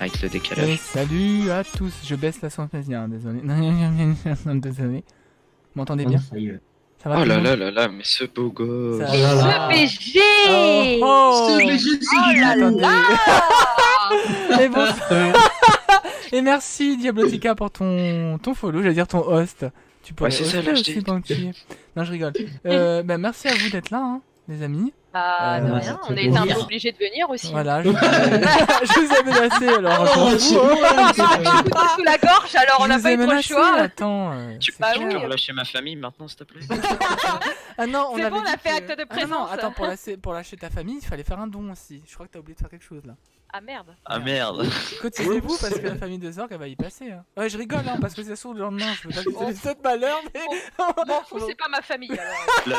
Avec le décalage. Et salut à tous, je baisse la synthèse, désolé. Désolé. Vous m'entendez bien? Ça va Oh tout le là monde là là là, mais ce beau gosse. Ça Oh là là. va. PG Oh, oh. Ce BG, c'est Oh là Guillaume. là. Et bonsoir. Et merci Diablotica pour ton follow, j'allais dire ton host. Tu pourrais Ouais, c'est ça, hoster là, je aussi t'ai- pendant que tu y es. Non, je rigole. Merci à vous d'être là, hein, les amis. Ah, de Ouais, rien, ça on fait est un peu plaisir. obligés de venir aussi. Voilà, je vous ai menacé, alors on Oh, s'en c'est fout, hein. bon, c'est Couteau bon. sous la gorge, alors on Je n'a vous pas ai eu trop le menacé, choix. attends. Tu Bah peux oui. relâcher ma famille maintenant, s'il te plaît? Ah non, on C'est avait bon, on a dit fait que- acte de Ah non, présence. attends, pour lâcher ta famille, il fallait faire un don aussi. Je crois que t'as oublié de faire quelque chose là. Ah merde. Ah merde. Cotisez-vous parce que la famille de Zorg elle va y passer. Hein. Ouais, je rigole hein, parce que c'est sûr le lendemain, je veux pas que ça lui souhaite malheur, mais. M'en fous, c'est pas ma famille alors.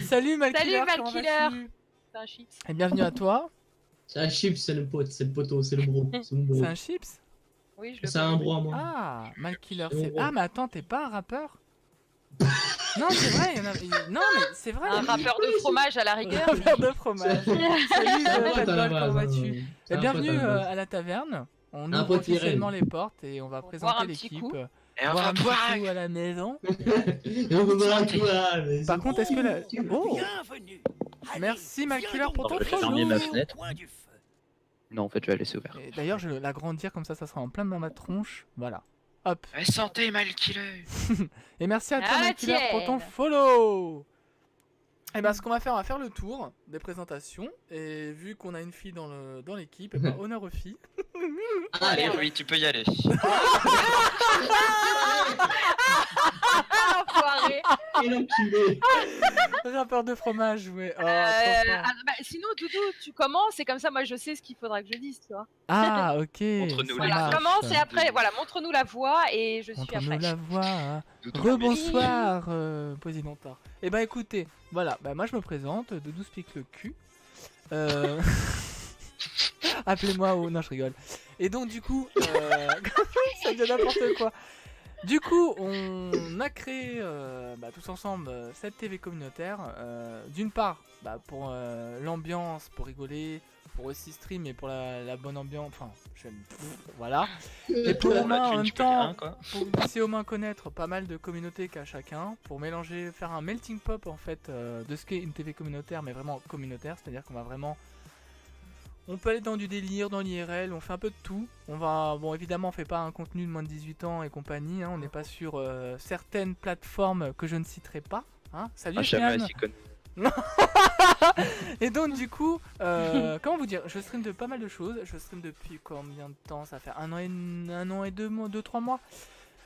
Salut Malkiller, Salut, comment Malkiller. vas-tu? C'est un chips. Et bienvenue à toi. C'est un chip, c'est le pote, c'est le poteau, c'est le bro. C'est mon bro. C'est un chips? Oui, je le C'est un bro à moi. Ah, Malkiller, C'est c'est. bon. Ah, mais attends, t'es pas un rappeur? Non, c'est vrai, il y en a. Non, mais c'est vrai. Un rappeur de fromage à la rigueur. Rappeur de fromage. Salut, C'est un pote Fat à la Ball, comment base, vas-tu? hein. Et C'est un bienvenue pote à la base. à la taverne. On Un ouvre pote officiellement Irène. les portes et on va Pour présenter boire un petit l'équipe. coup. Et on Boire va un petit boire coup à la maison. Et on va à toi, mais Par c'est contre, est-ce que la. Oh! Bienvenue. Merci Malkiller pour ton Je vais follow. fermer ma fenêtre. Coin du feu. Non, en fait, je vais la laisser ouverte. Et d'ailleurs, je vais l'agrandir comme ça sera en plein dans ma tronche. Voilà. Hop. Ouais, santé, Malkiller. Et merci à toi, Ah, la Malkiller, pour ton tienne. follow. Et ben, ce qu'on va faire, on va faire le tour des présentations. Et vu qu'on a une fille dans l'équipe, ben, honneur aux filles. Allez, Oui, tu peux y aller. Ah, enfoiré. quel enculé. Rappeur de fromage, ouais. Oh, trop fort. Sinon, Doudou, tu commences et comme ça, moi, je sais ce qu'il faudra que je dise, tu vois. Ah, ok. Montre-nous ça les Voilà, marche. commence et après, voilà, montre-nous la voix et je suis Montre-nous après. la voix. Hein. Doudou, Rebonsoir, Président Thor. Et bah écoutez, voilà, bah moi je me présente, Doudou Speak le cul. Appelez-moi au... Non, je rigole. Et donc du coup, ça devient n'importe quoi. Du coup, on a créé tous ensemble cette TV communautaire. D'une part, pour l'ambiance, pour rigoler, pour aussi stream et pour la bonne ambiance. Enfin, voilà. Et pour au moins, en même temps, pour laisser au moins connaître pas mal de communautés qu'a chacun, pour mélanger, faire un melting pot en fait de ce qu'est une TV communautaire, mais vraiment communautaire, c'est-à-dire qu'on va vraiment, on peut aller dans du délire, dans l'IRL, on fait un peu de tout. On va, bon évidemment, on fait pas un contenu de moins de 18 ans et compagnie, hein, on n'est pas sur certaines plateformes que je ne citerai pas. Hein. Salut Jeanne. Et donc du coup, comment vous dire, je stream de pas mal de choses. Je stream depuis combien de temps? Ça fait un an et 2-3 mois.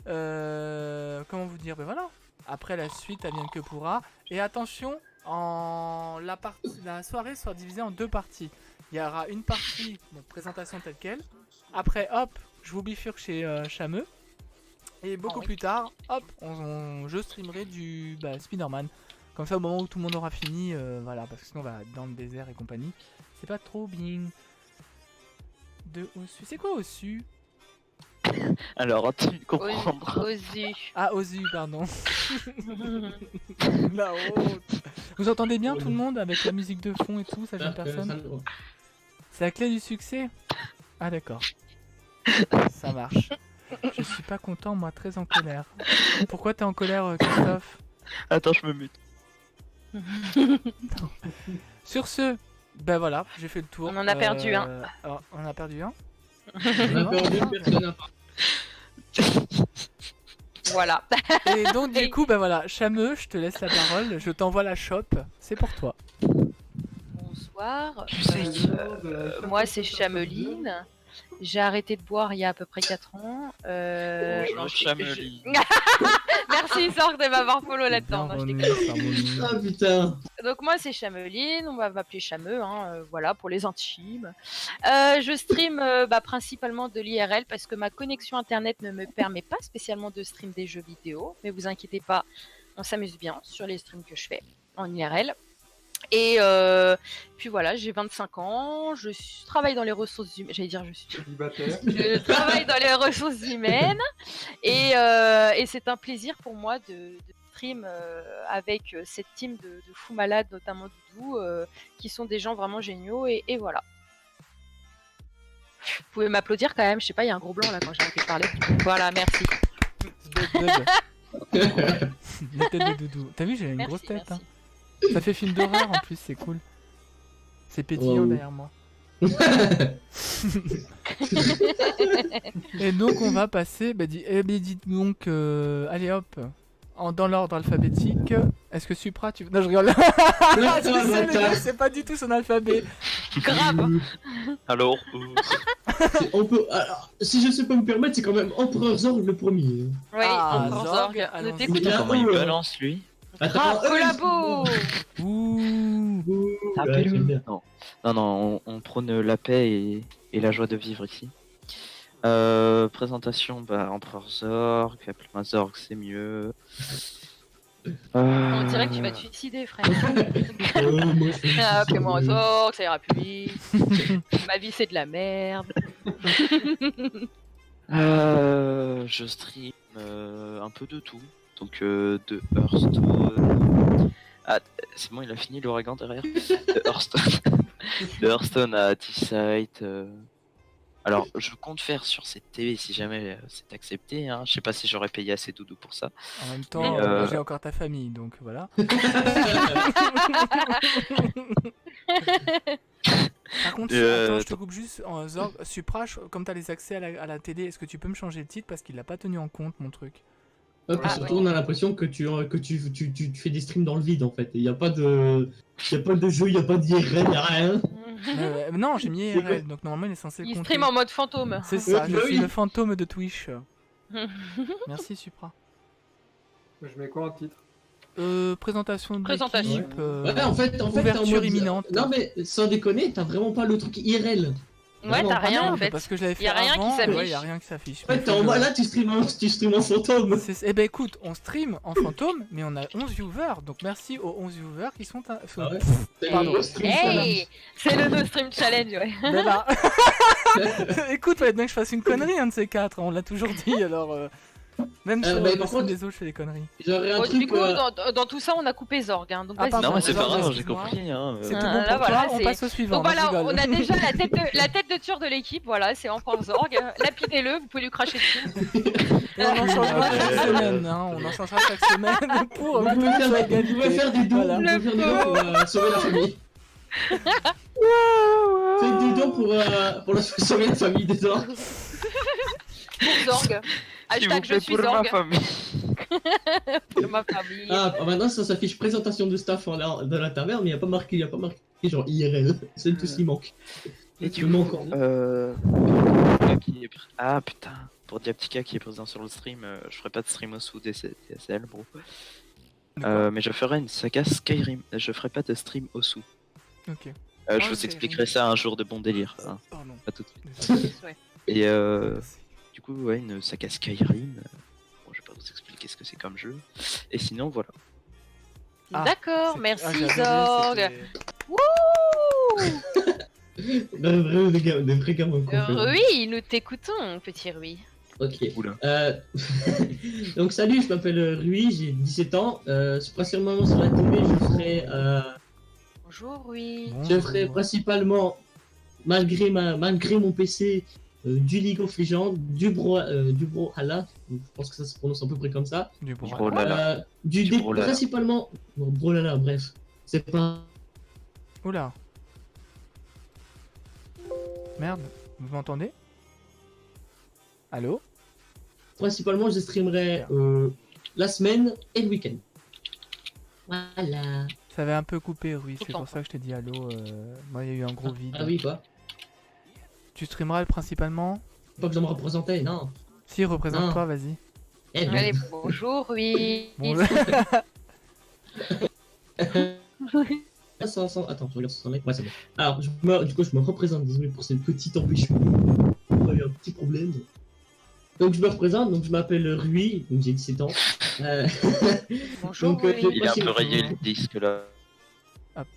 Comment vous dire, ben voilà. Après la suite, elle vient que pourra. Et attention, en la soirée sera divisée en deux parties. Il y aura une partie, donc présentation telle quelle. Après, hop, je vous bifurque chez Chameux. Et beaucoup plus tard, hop, je streamerai du Spider-Man. Comme ça, au moment où tout le monde aura fini, voilà, parce que sinon on va dans le désert et compagnie. C'est pas trop bien. De Osu. C'est quoi Osu? Alors, tu comprendras. Osu. Ah, Osu, pardon. La honte. Vous entendez bien tout le monde avec la musique de fond et tout, ça vient de personne? C'est la clé du succès? Ah d'accord. Ça marche. Je suis pas content, moi, très en colère. Pourquoi t'es en colère, Christophe? Attends, je me mute. Sur ce, ben voilà, j'ai fait le tour. On en a perdu un. Alors, on en a perdu un. On a perdu une personne à part. Voilà. Et donc du coup, ben voilà, Chameux, je te laisse la parole, je t'envoie la shop, c'est pour toi. Bonsoir. Tu sais qui Moi, c'est Chameline. J'ai arrêté de boire il y a à peu près 4 ans. Bonjour, Chameline. Merci Sorg de m'avoir follow là-dedans. Non, je déconne. Ah putain. Donc moi c'est Chameline, on va m'appeler Chameux, hein, voilà pour les intimes. Je stream principalement de l'IRL parce que ma connexion internet ne me permet pas spécialement de stream des jeux vidéo, mais vous inquiétez pas, on s'amuse bien sur les streams que je fais en IRL. Et puis voilà, j'ai 25 ans, travaille dans les ressources humaines, je travaille dans les ressources humaines et c'est un plaisir pour moi de stream avec cette team de fous malades, notamment Doudou, qui sont des gens vraiment géniaux et voilà. Vous pouvez m'applaudir quand même, je sais pas, il y a un gros blanc là quand j'ai arrêté de parler. Voilà, merci. La tête de Doudou. T'as vu, j'ai une grosse tête. Hein. Ça fait film d'horreur en plus, c'est cool. C'est pétillant derrière moi. Et donc on va passer, dites donc, allez hop, dans l'ordre alphabétique. Est-ce que Supra, tu... Non, je rigole. C'est pas du tout son alphabet. Grave. Alors, On peut. Alors, si je sais pas me permettre, c'est quand même Empereur Zorg le premier. Oui, encore Zorg, Zorg. allons-y. Ne t'écoute comment il balance lui? Grave, collabo. Ouh. J'aime bien. Non, on prône la paix et la joie de vivre ici. Présentation, Empereur Zorg, appelle-moi Zorg, c'est mieux. On dirait que tu vas te suicider, frère. Moi, je fais Appelez-moi Zorg, ça ira plus vite. Ma vie c'est de la merde. Je stream un peu de tout. Donc de Hearthstone. Ah, c'est bon, il a fini l'ouragan derrière. De Hearthstone à T-Site. Alors, je compte faire sur cette TV si jamais c'est accepté. Hein. Je sais pas si j'aurais payé assez Doudou pour ça. En même temps, Mais, j'ai encore ta famille, donc voilà. Par contre, attends, je te coupe juste. Zorg, Supra, comme tu as les accès à la télé, est-ce que tu peux me changer le titre parce qu'il l'a pas tenu en compte, mon truc? Surtout, on a l'impression que tu fais des streams dans le vide en fait. Il n'y a pas de jeu, il n'y a pas d'IRL, il n'y a rien. Non, j'ai mis IRL, donc normalement il est censé Il compter. stream en mode fantôme. C'est ça, Ouais, je suis oui. le fantôme de Twitch. Merci Supra. Je mets quoi en titre? Présentation de Présentation. l'équipe, Ouais, en fait, ouverture en mode- imminente. Non mais sans déconner, t'as vraiment pas le truc IRL. Ouais, t'as rien en Merde, fait. parce que je l'avais fait Y a rien qui avant, s'affiche. ouais, y a rien qui s'affiche. En fait, t'es en mode là, tu stream en fantôme. Eh ben écoute, on stream en fantôme, mais on a 11 viewers, donc merci aux 11 viewers qui sont... Ah ouais. Pardon. C'est le stream Hey, c'est le No Stream Challenge, ouais. Ben là. Écoute, fallait bien que je fasse une connerie, un de ces quatre, on l'a toujours dit, alors... Même sur mais le par stream contre- des autres, je fais des conneries. J'aurais un Bon, truc. du coup, dans tout ça, on a coupé Zorg. Hein, donc Ah, vas-y. pardon. Non, mais c'est pas grave, j'ai excuse-moi. compris. Hein. C'est tout Ah, bon là, pour voilà, toi, on c'est- passe au suivant. Donc non, voilà, je rigole. on a déjà la tête de tueur de l'équipe, voilà, c'est Empereur Zorg. Lapidez-le, vous pouvez lui cracher dessus. Et on en changera chaque semaine, hein, on en changera chaque semaine pour Vous que pouvez tout soit faire, vous pouvez égalité. faire des dons, Voilà. vous pouvez faire des dons pour sauver la famille. Faites des dons pour sauver la famille des orques. Pour Zorg. S'il vous Hashtag je plaît, suis pour ma Zorg. famille. Pour ma famille. Ah, maintenant ça s'affiche présentation de staff dans la taverne, mais il n'y a pas marqué genre IRL. C'est tout ce qui manque. Et tu manques en Ah putain, pour Diaptica qui est présent sur le stream, je ferai pas de stream sous DSL, bro. Mais je ferai une saga Skyrim. Je ferai pas de stream au sous. Ok. Je Oh, vous Skyrim. expliquerai ça un jour de bon délire. Hein. Pardon. Pas tout de suite. Désolé. Ouais. Et Merci. du coup, ouais, une saga Skyrim. Bon, je vais pas vous expliquer ce que c'est comme jeu. Et sinon, voilà. Ah, D'accord, C'est- merci j'ai adoré, Zorg. c'était- Des vrais gars, mon confrère. Rui, nous t'écoutons, petit Rui. Ok. Oula. Donc salut, je m'appelle Rui, j'ai 17 ans. Principalement sur la télé, Bonjour Rui. je ferai principalement, malgré mon PC, du League of Legends, du Brawlhalla, je pense que ça se prononce à peu près comme ça. Du bon. Brawlhalla. Du Du Brawlhalla. principalement, bon, Brawlhalla, bref, c'est pas. Oula. Merde, vous m'entendez? Allô? Principalement, je streamerai la semaine et le week-end. Voilà. Ça avait un peu coupé, oui, Tout c'est le temps, pour ça que je t'ai dit allô. Moi, il y a eu un gros vide. Ah oui, quoi. Tu streameras principalement? Pas que je me représentais, non. Si, représente-toi, vas-y. Eh ben. Allez, bonjour Rui. Bon, Attends, je regarde sur son mec. Ouais, c'est bon. Alors, du coup, je me représente. Désolé pour ce petit empêchement. Il y a eu un petit problème. Donc, je me représente. Donc, je m'appelle Rui. Donc, j'ai 17 ans. Bonjour Donc, Rui. Il est un peu rayé le disque là. Hop.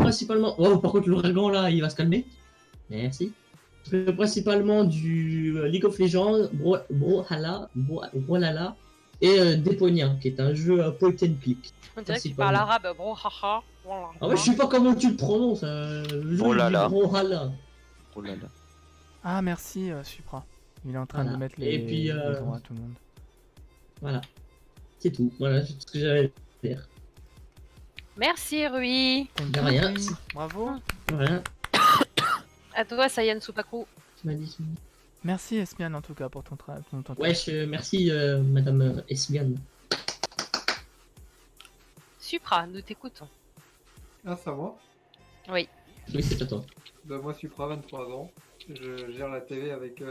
Principalement. Oh, par contre, l'ouragan là, il va se calmer. Merci. Principalement du League of Legends, Brawlhalla et Deponia, qui est un jeu à point and click. On dirait que tu parles arabe, bro, haha. Ah ouais, je sais pas comment tu le prononces. Le jeu Brawlhalla. du Brawlhalla. Oh là là. Ah, merci, Supra. Il est en train Voilà. de mettre Et puis, les droits à tout le monde. Voilà. C'est tout. Voilà, c'est ce que j'avais à dire. Merci Rui. T'aimes De bien, rien. oui. Bravo. Voilà. À toi, Sayan Supaku. Tu m'as dit. Merci, Esmian, en tout cas, pour ton travail. Wesh, merci Madame Esmian. Supra, nous t'écoutons. Ah, ça va. Oui, c'est à toi. Bah, moi, Supra, 23 ans. Je gère la TV avec,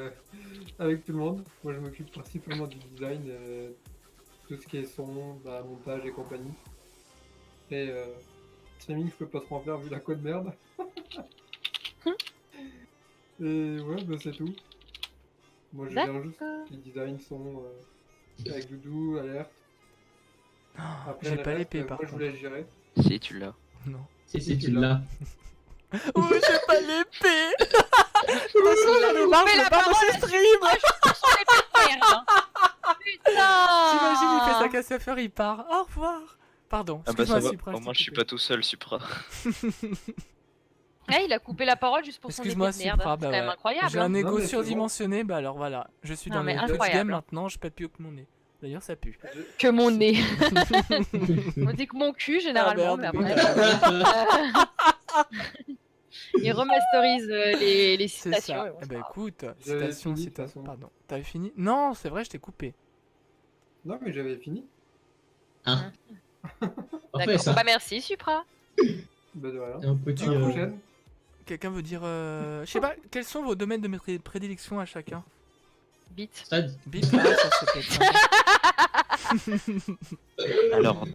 avec tout le monde. Moi, je m'occupe principalement du design, tout ce qui est son, bah, montage et compagnie. Et streaming, je peux pas trop en faire vu la code merde. Et ouais, bah, c'est tout. Moi, je gère juste les designs, son, avec Doudou, alerte. Après, J'ai le pas reste, l'épée, par moi, je vous contre. laisse gérer. Si tu l'as. Non. C'est tu l'as. Oh, j'ai pas l'épée. J'allais Marche la pas parole dans ce stream. Merde. Putain. T'imagines, il fait sa casse à faire, il part. Au revoir. Pardon, Ah bah excuse-moi, ça va. Supra. Au moins je suis pas tout seul, Supra. Ouais, il a coupé la parole juste pour son épée Excuse-moi, de merde. Supra, C'est bah quand même ouais. incroyable. J'ai un hein. ego Non, mais c'est surdimensionné, bah alors voilà. Je suis Non, dans mais le Twitch incroyable, game hein. maintenant, je pète plus haut que mon nez. D'ailleurs, ça pue. Que mon nez. On dit que mon cul généralement, Ah, mais merde, après. oui. Il remasterise les C'est citations. ça. et bon, Eh c'est ben pas grave. écoute, J'avais citation, fini, de toute citation. façon. Pardon. T'avais fini? Non, c'est vrai, je t'ai coupé. Non, mais j'avais fini. Ah. Parfait, D'accord. ça. Bah merci Supra. Bah, de rien. Un petit. À la prochaine. Quelqu'un veut dire. Je sais pas, quels sont vos domaines de prédilection à chacun? Bite. Stade. Bip, ah, ça c'est peut-être sympa. Alors,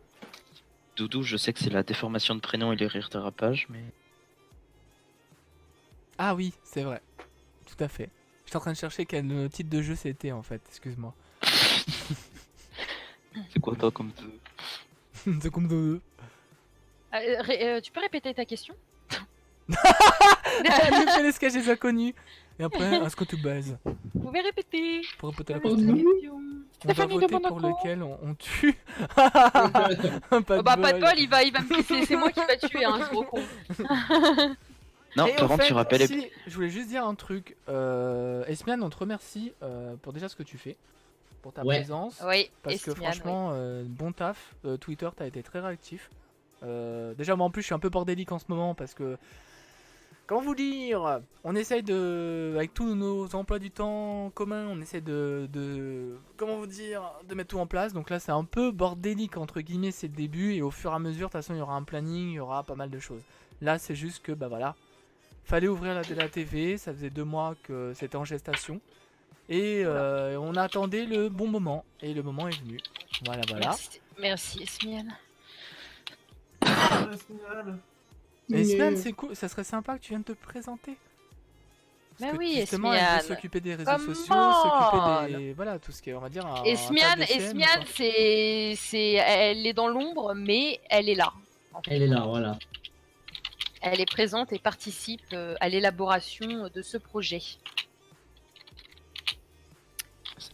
Doudou, je sais que c'est la déformation de prénom et les rires dérapage, mais. Ah oui, c'est vrai. Tout à fait. J'étais en train de chercher quel titre de jeu c'était en fait, excuse-moi. C'est quoi toi comme. C'est comme de. Tu peux répéter ta question? Le fait les sketchs des inconnus. Et après, est-ce que tu baises? Vous pouvez répéter. Pour répéter la Oh question. non. On va Stéphanie voter demande pour encore. lequel on tue. Pas Oh, bah pas de bol. bol, il va me pisser. C'est moi qui va tuer, hein, ce gros con. Non, Et par au contre, fait, tu rappelles. si, je voulais juste dire un truc. Esmian, on te remercie pour déjà ce que tu fais, pour ta Ouais. présence. Oui, Parce que Esmian, franchement, bon taf. Twitter, t'as été très réactif. Déjà, moi en plus, je suis un peu bordélique en ce moment parce que. Comment vous dire? On essaye de. Avec tous nos emplois du temps communs, on essaie comment vous dire? De mettre tout en place. Donc là, c'est un peu bordélique, entre guillemets, c'est le début. Et au fur et à mesure, de toute façon, il y aura un planning, il y aura pas mal de choses. Là, c'est juste que, bah voilà. Fallait ouvrir la TV, ça faisait 2 mois que c'était en gestation. Et on attendait le bon moment. Et le moment est venu. Voilà. Merci Esmiane. Et Esmiane, c'est cool, ça serait sympa que tu viennes te présenter. Parce Mais que oui, justement, elle veut Esmiane. s'occuper des réseaux Come sociaux, on. s'occuper des... Voilà, tout ce qui est, on va dire, un Esmiane, tas de DCM, quoi. elle est dans l'ombre, mais elle est là. en fait. Elle est là, voilà. Elle est présente et participe à l'élaboration de ce projet.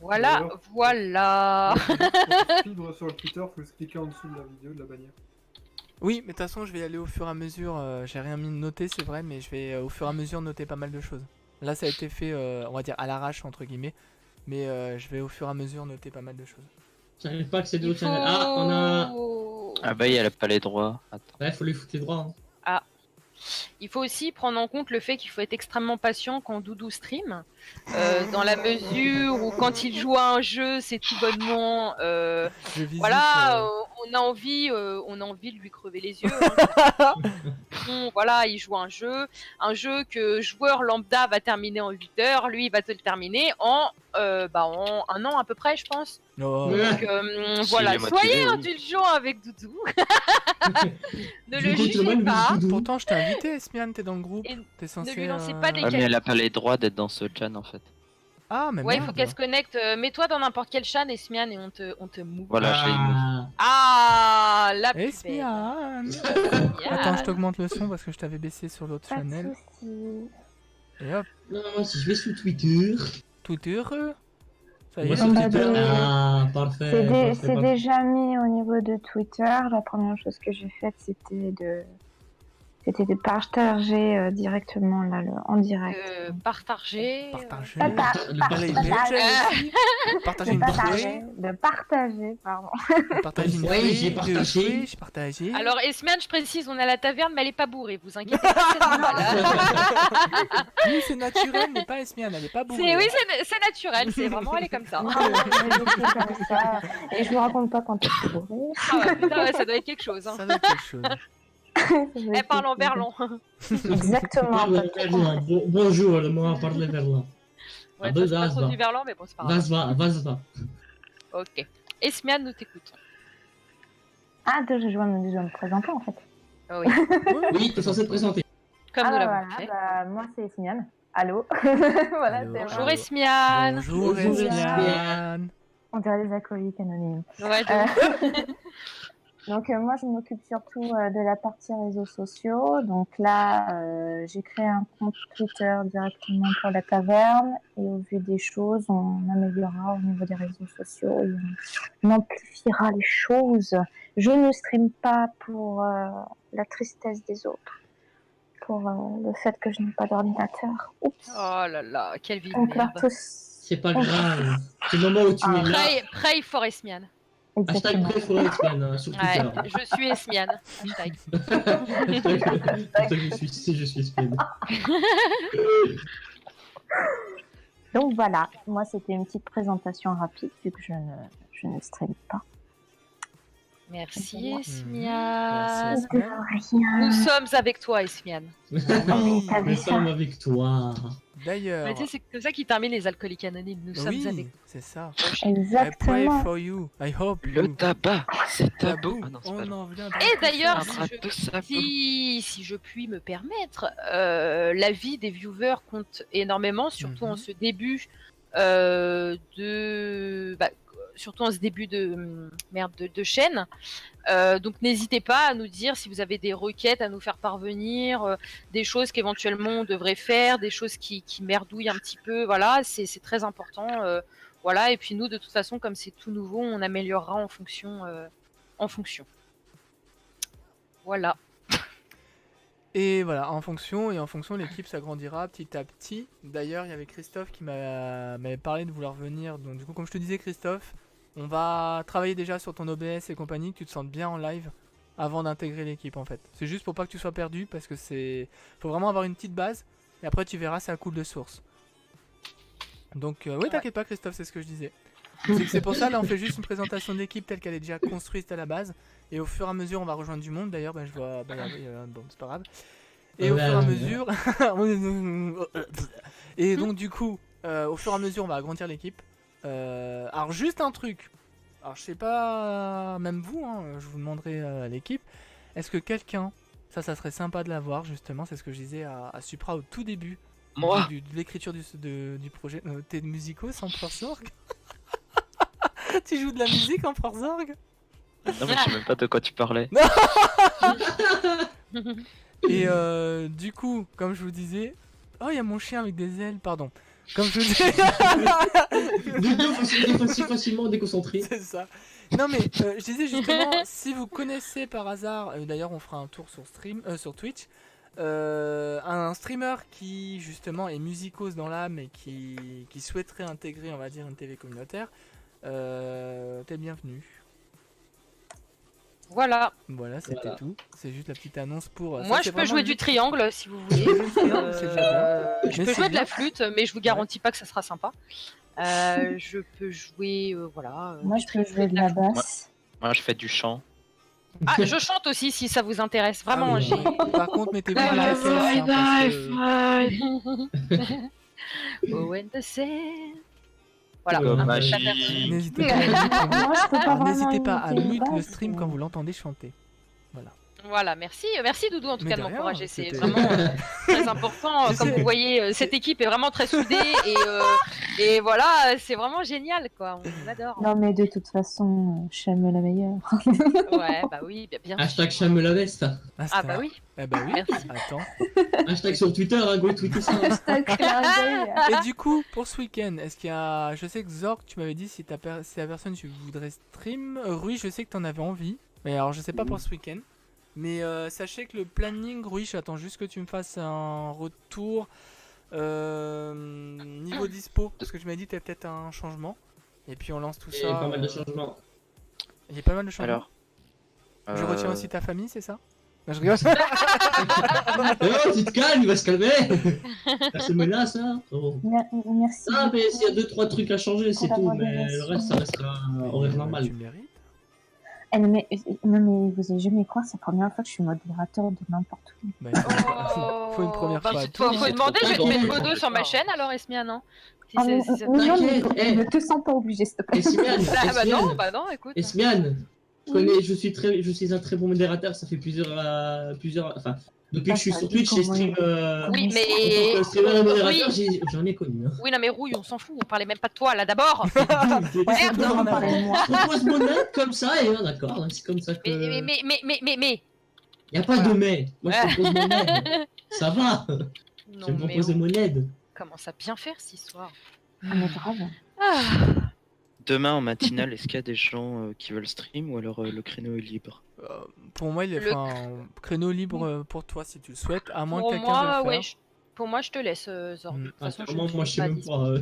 Voilà, D'ailleurs, voilà. Pour suivre sur le Twitter, faut se cliquer en dessous de la vidéo, de la bannière. Oui, mais de toute façon, je vais y aller au fur et à mesure. J'ai rien mis de noté, c'est vrai, mais je vais au fur et à mesure noter pas mal de choses. Là, ça a été fait, on va dire, à l'arrache, entre guillemets. Mais je vais au fur et à mesure noter pas mal de choses. J'arrive pas à accéder Il au channel. Ah, on a. Ah bah, elle a pas les droits. Attends. Ouais, faut lui foutre les droits. Hein. Il faut aussi prendre en compte le fait qu'il faut être extrêmement patient quand Doudou stream, dans la mesure où quand il joue à un jeu, c'est tout bonnement, Je visite, voilà, on a envie de lui crever les yeux. Hein. Bon, voilà, il joue à un jeu que joueur lambda va terminer en 8 heures, lui il va te le terminer en 1 an à peu près, je pense. Oh. Ouais. Donc S'il voilà, est motivé, soyez oui. indulgents avec Doudou. Ne Du le coup, tu jugez demandes le pas. Doudou. Pourtant, je t'ai invité, Esmiane, t'es dans le groupe. Et T'es censé. lui lancez pas des Ah, mais elle a pas les droits d'être dans ce chan en fait. Ah, mais Ouais, il faut merde. qu'elle se connecte. Mets-toi dans n'importe quel chan, Esmiane, et on te move. Voilà, je l'ai mis. Ah, Ah, la plus belle. Esmiane. Esmiane. Attends, je t'augmente le son parce que je t'avais baissé sur l'autre Pas de channel. soucis. Et hop, non, si je vais sur Twitter. tout est heureux. Ça y Moi, est, sur on tout va est Twitter. de- heureux. Ah, parfait. C'est parfait, parfait. déjà mis au niveau de Twitter. La première chose que j'ai faite, c'était de partager directement là, en direct. Partager. Partager. Le Partager. partage. Partager De une partager, bouffée. de partager, pardon. Partager une Ouais, bouffée. j'ai partagé. J'ai partagé. Alors, Esmiane, je précise, on est à la taverne, mais elle est pas bourrée, vous inquiétez pas, c'est normal. Oui, c'est naturel, mais pas Esmiane, elle est pas bourrée. Oui, c'est naturel, c'est vraiment, elle est comme ça. Non, mais je suis comme ça. Et je vous raconte pas quand je suis bourrée. Ah ouais, putain, ouais, ça doit être quelque chose. Hein. Ça doit être quelque chose. Elle parle en berlan. Exactement. Parle verlan. Bonjour, le mot à parler verlan. Ouais, Ah ben, ça, c'est pas vas, trop va. du berlan, mais bon, c'est pas grave. Vas-va. Ok. Esmiane, nous t'écoutons. Ah, je dois me présenter en fait. Ah oui, Oui, t'es censé te présenter. comme Ah, nous l'avons voilà, fait. bah, moi c'est Esmiane. Allô. Voilà, Allô. c'est Bonjour moi. Esmiane. Bonjour Bonjour, Esmiane. On dirait les acolytes anonymes. Ouais, de ouf. Donc moi je m'occupe surtout de la partie réseaux sociaux. Donc là j'ai créé un compte Twitter directement pour la taverne et au vu des choses on améliorera au niveau des réseaux sociaux et on amplifiera les choses. Je ne stream pas pour la tristesse des autres, pour le fait que je n'ai pas d'ordinateur. Oups. Oh là là, quelle vie de On pleure merde. tous. C'est pas grave. C'est le moment où tu es là. Pray for Esmiane. Hashtag Exactement. prêt pour Esmiane sur Ouais, Twitter. je suis Esmiane. Hashtag. Hashtag je suis Esmiane. Donc voilà, moi c'était une petite présentation rapide vu que je ne stream pas. Merci Mhm. Esmiane. Merci, De rien. Nous sommes avec toi Esmiane. Oui. T'as vu Nous ça? sommes avec toi. D'ailleurs. Mais tu sais, c'est comme ça qu'ils terminent les alcooliques anonymes. Nous sommes Oui, avec c'est ça. toi. I pray Exactement. for you. I hope Le you. tabac, c'est Tabou. tabou. Ah non, c'est pas On là. en vient. Et d'ailleurs, Un bras de sapin. si je puis me permettre, l'avis des viewers compte énormément, surtout en ce début surtout en ce début de chaîne. Donc n'hésitez pas à nous dire si vous avez des requêtes à nous faire parvenir, des choses qu'éventuellement on devrait faire, des choses qui merdouillent un petit peu. Voilà, c'est très important. Voilà, et puis nous, de toute façon, comme c'est tout nouveau, on améliorera en fonction. Voilà. Et voilà, en fonction, l'équipe s'agrandira petit à petit. D'ailleurs, il y avait Christophe qui m'avait parlé de vouloir venir. Donc du coup, comme je te disais, Christophe, on va travailler déjà sur ton OBS et compagnie, que tu te sentes bien en live avant d'intégrer l'équipe en fait. C'est juste pour pas que tu sois perdu parce que faut vraiment avoir une petite base et après tu verras, ça coule de source. Donc oui, t'inquiète pas Christophe, c'est ce que je disais. C'est pour ça, là on fait juste une présentation d'équipe telle qu'elle est déjà construite à la base. Et au fur et à mesure, on va rejoindre du monde. D'ailleurs, je vois. Bon, c'est pas grave. Et au fur et à mesure. Et donc, du coup, au fur et à mesure, on va agrandir l'équipe. Alors, juste un truc. Alors je sais pas, même vous, hein, je vous demanderai à l'équipe, est-ce que quelqu'un, ça serait sympa de l'avoir justement, c'est ce que je disais à Supra au tout début Moi de l'écriture du projet. T'es musicos en Zorg. Tu joues de la musique en Zorg. Non, mais je sais même pas de quoi tu parlais. Et du coup, comme je vous disais, oh il y a mon chien avec des ailes, pardon. Comme je vous disais, facilement déconcentré. c'est ça. Non mais je disais justement, si vous connaissez par hasard, d'ailleurs on fera un tour sur Twitch, un streamer qui justement est musicos dans l'âme et qui souhaiterait intégrer, on va dire, une TV communautaire, t'es bienvenu. Voilà. Voilà, c'était Voilà. tout. C'est juste la petite annonce pour. Moi, je peux jouer du triangle si vous voulez. C'est déjà bien. Je Mais peux c'est jouer de bien. la flûte, mais je vous garantis pas que ça sera sympa. Je peux jouer, voilà. Moi, du je peux triangle, jouer de la basse. Moi, je fais du chant. Ah, je chante aussi si ça vous intéresse. Vraiment, Ah, j'ai. Par contre, mettez-vous à la caisse, hein, parce que- Oh, when the sand. Voilà. Comme un peu magie. d'aperçu. N'hésitez pas à mute. Moi, je peux pas Alors, vraiment n'hésitez pas à imiter une mute le basse, stream mais- quand vous l'entendez chanter. Voilà, merci Doudou en tout Mais cas de de rien, m'encourager. C'est c'était- vraiment très important. Je Comme sais. vous voyez, cette équipe est vraiment très soudée et voilà, c'est vraiment génial quoi. On adore. Non, mais de toute façon, Chame la meilleure. Ouais, bah oui, bien Hashtag sûr. Chame la veste. Ah bah oui. Eh bah oui. Merci. Attends. Hashtag sur Twitter, hein, go tweeter ça. Et du coup, pour ce week-end, est-ce qu'il y a. Je sais que Zorg, tu m'avais dit si la personne tu voudrais stream. Rui, je sais que t'en avais envie. Mais alors, je sais pas pour ce week-end. Mais sachez que le planning, Rui, j'attends juste que tu me fasses un retour niveau dispo. Parce que tu m'as dit que t'avais peut-être un changement. Et puis on lance tout Il y ça. a pas mal de changements. Il y a pas mal de changements. Alors. Je retiens aussi ta famille, c'est ça? Non, je rigole. Oh, tu te calmes, il va se calmer. Ça se menace, hein. Oh. Merci. Ah, mais s'il y a 2-3 trucs à changer, c'est Pour tout. la Mais le reste, ça restera horaire normal. Tu mérites. Eh, non, mais vous allez jamais croire, c'est la première fois que je suis modérateur de n'importe où. Bah, Oh, faut une première bah, fois à faut, tout. faut C'est demander, trop je vais te tard. mettre Godo sur ma chaîne alors Esmian, non Si Ah, c'est- mais, si c'est- non, mais T'inquiète, ne te sens pas obligé, s'il te plaît. Esmian, bah non, écoute. Esmian, je suis un très bon modérateur, ça fait enfin, depuis que je suis sur Twitch, j'ai stream, Oui, en mais. tant que streamer et modérateur, Oui. j'en ai connu, hein. Oui, non, mais Rouille, on s'en fout, on parlait même pas de toi là d'abord. Merde, non, on non, parlait de moi. Propose mon aide comme ça, et d'accord, hein, c'est comme ça que... Mais. Y a pas de mais, moi je propose mon aide, ça va, je Non, vais me mais proposer mon aide. commence à bien faire cette histoire. Ah, mais grave. Ah. Demain en matinale, est-ce qu'il y a des gens qui veulent stream ou alors le créneau est libre? Pour moi, il est Le- un créneau libre pour toi si tu le souhaites, à moins que Pour quelqu'un moi, veuille le faire. ouais, pour moi, je te laisse, Zorg. De toute Ah, façon, vraiment, je moi je sais même dispo. pas,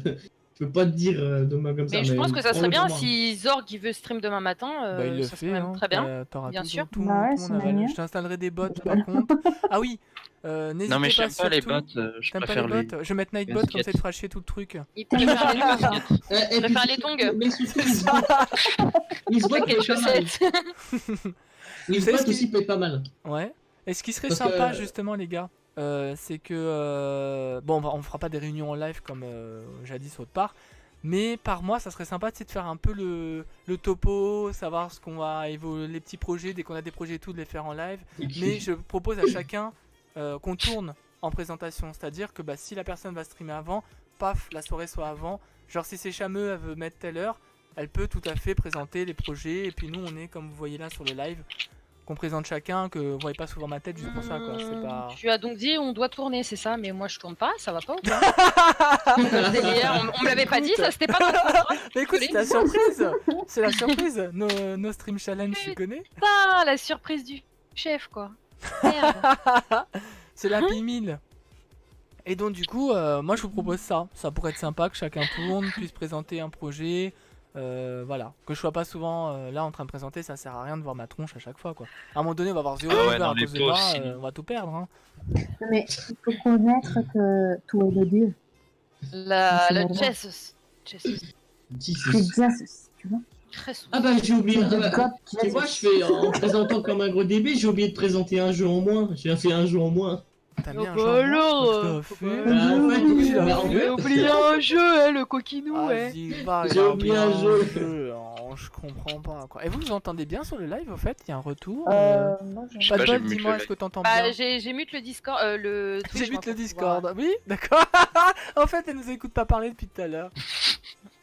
je peux pas te dire demain comme ça. Mais je pense que ça serait bien prends-le pour moi. si Zorg il veut stream demain matin. Bah, il le ça serait fait, même hein. très bien. T'auras Bien tout, sûr. tout, Bah ouais, tout c'est mon aval. mignon. Je t'installerai des bots par contre. Ah oui, n'hésitez Non, mais pas j'aime pas les surtout- bots, je T'aimes pas préfère les les. bots? Je vais mettre Nightbot les comme ça il te fera chier tout le truc. Il préfère les tongs. Et préfère puis, les tongs. Mais surtout, il se voit Avec qu'il les paye pas mal. chaussettes. Il Vous se savez voit ce qui- aussi paye pas mal. Ouais. Et ce qui serait Parce sympa que- justement les gars, c'est que bon, on fera pas des réunions en live comme jadis autre part, mais par mois ça serait sympa de faire un peu le topo, savoir ce qu'on va évoluer, les petits projets, dès qu'on a des projets et tout, de les faire en live. Mais je propose à chacun qu'on tourne en présentation, c'est-à-dire que bah, si la personne va streamer avant, paf, la soirée soit avant. Genre si c'est Chameux, elle veut mettre telle heure, elle peut tout à fait présenter les projets, et puis nous on est comme vous voyez là sur le live, qu'on présente chacun, que vous voyez pas souvent ma tête juste pour ça quoi, c'est pas... Tu as donc dit on doit tourner, c'est ça, mais moi je tourne pas, ça va pas ou pas Délire, on me l'avait pas dit, ça c'était pas dans le contrat. Mais écoute, c'est la surprise. C'est la surprise. Nos stream challenge, tu connais. Putain, la surprise du chef quoi. Merde. C'est la P1000. Et donc du coup, moi je vous propose ça. Ça pourrait être sympa que chacun tourne, puisse présenter un projet. Voilà, que je sois pas souvent là en train de présenter, ça sert à rien de voir ma tronche à chaque fois quoi. À un moment donné, on va voir zéro Ah ouais, à non, cause les de pauvres, moi, sinon. on va tout perdre. Hein. Mais il faut connaître que tout est le Dieu. Le Jesus. Jesus. C'est Jesus, tu vois. Très souvent. Ah bah j'ai oublié. C'est Ah bah, God tu Jesus. vois, je fais en présentant comme un gros débile, j'ai oublié de présenter un jeu en moins. J'ai fait un jeu en moins. T'as mis un bah genre, alors, qu'est-ce que t'as faut fait pas- Bah, en fait, Qu'est-ce que bah, t'as en fait fait, J'ai oublié un jeu, hein, le coquinou, Ah, ouais. vas-y, va, J'ai il a oublié un jeu. je comprends pas quoi. Et vous entendez bien sur le live au fait? Il y a un retour Moi, Je sais Pas pas, de j'ai bol, mute dis-moi, le est-ce que t'entends Bah, bien? j'ai mute le Discord, le Twitch, J'ai moi, vite le pour pouvoir- Discord. Oui, d'accord. En fait, elle nous écoute pas parler depuis tout à l'heure.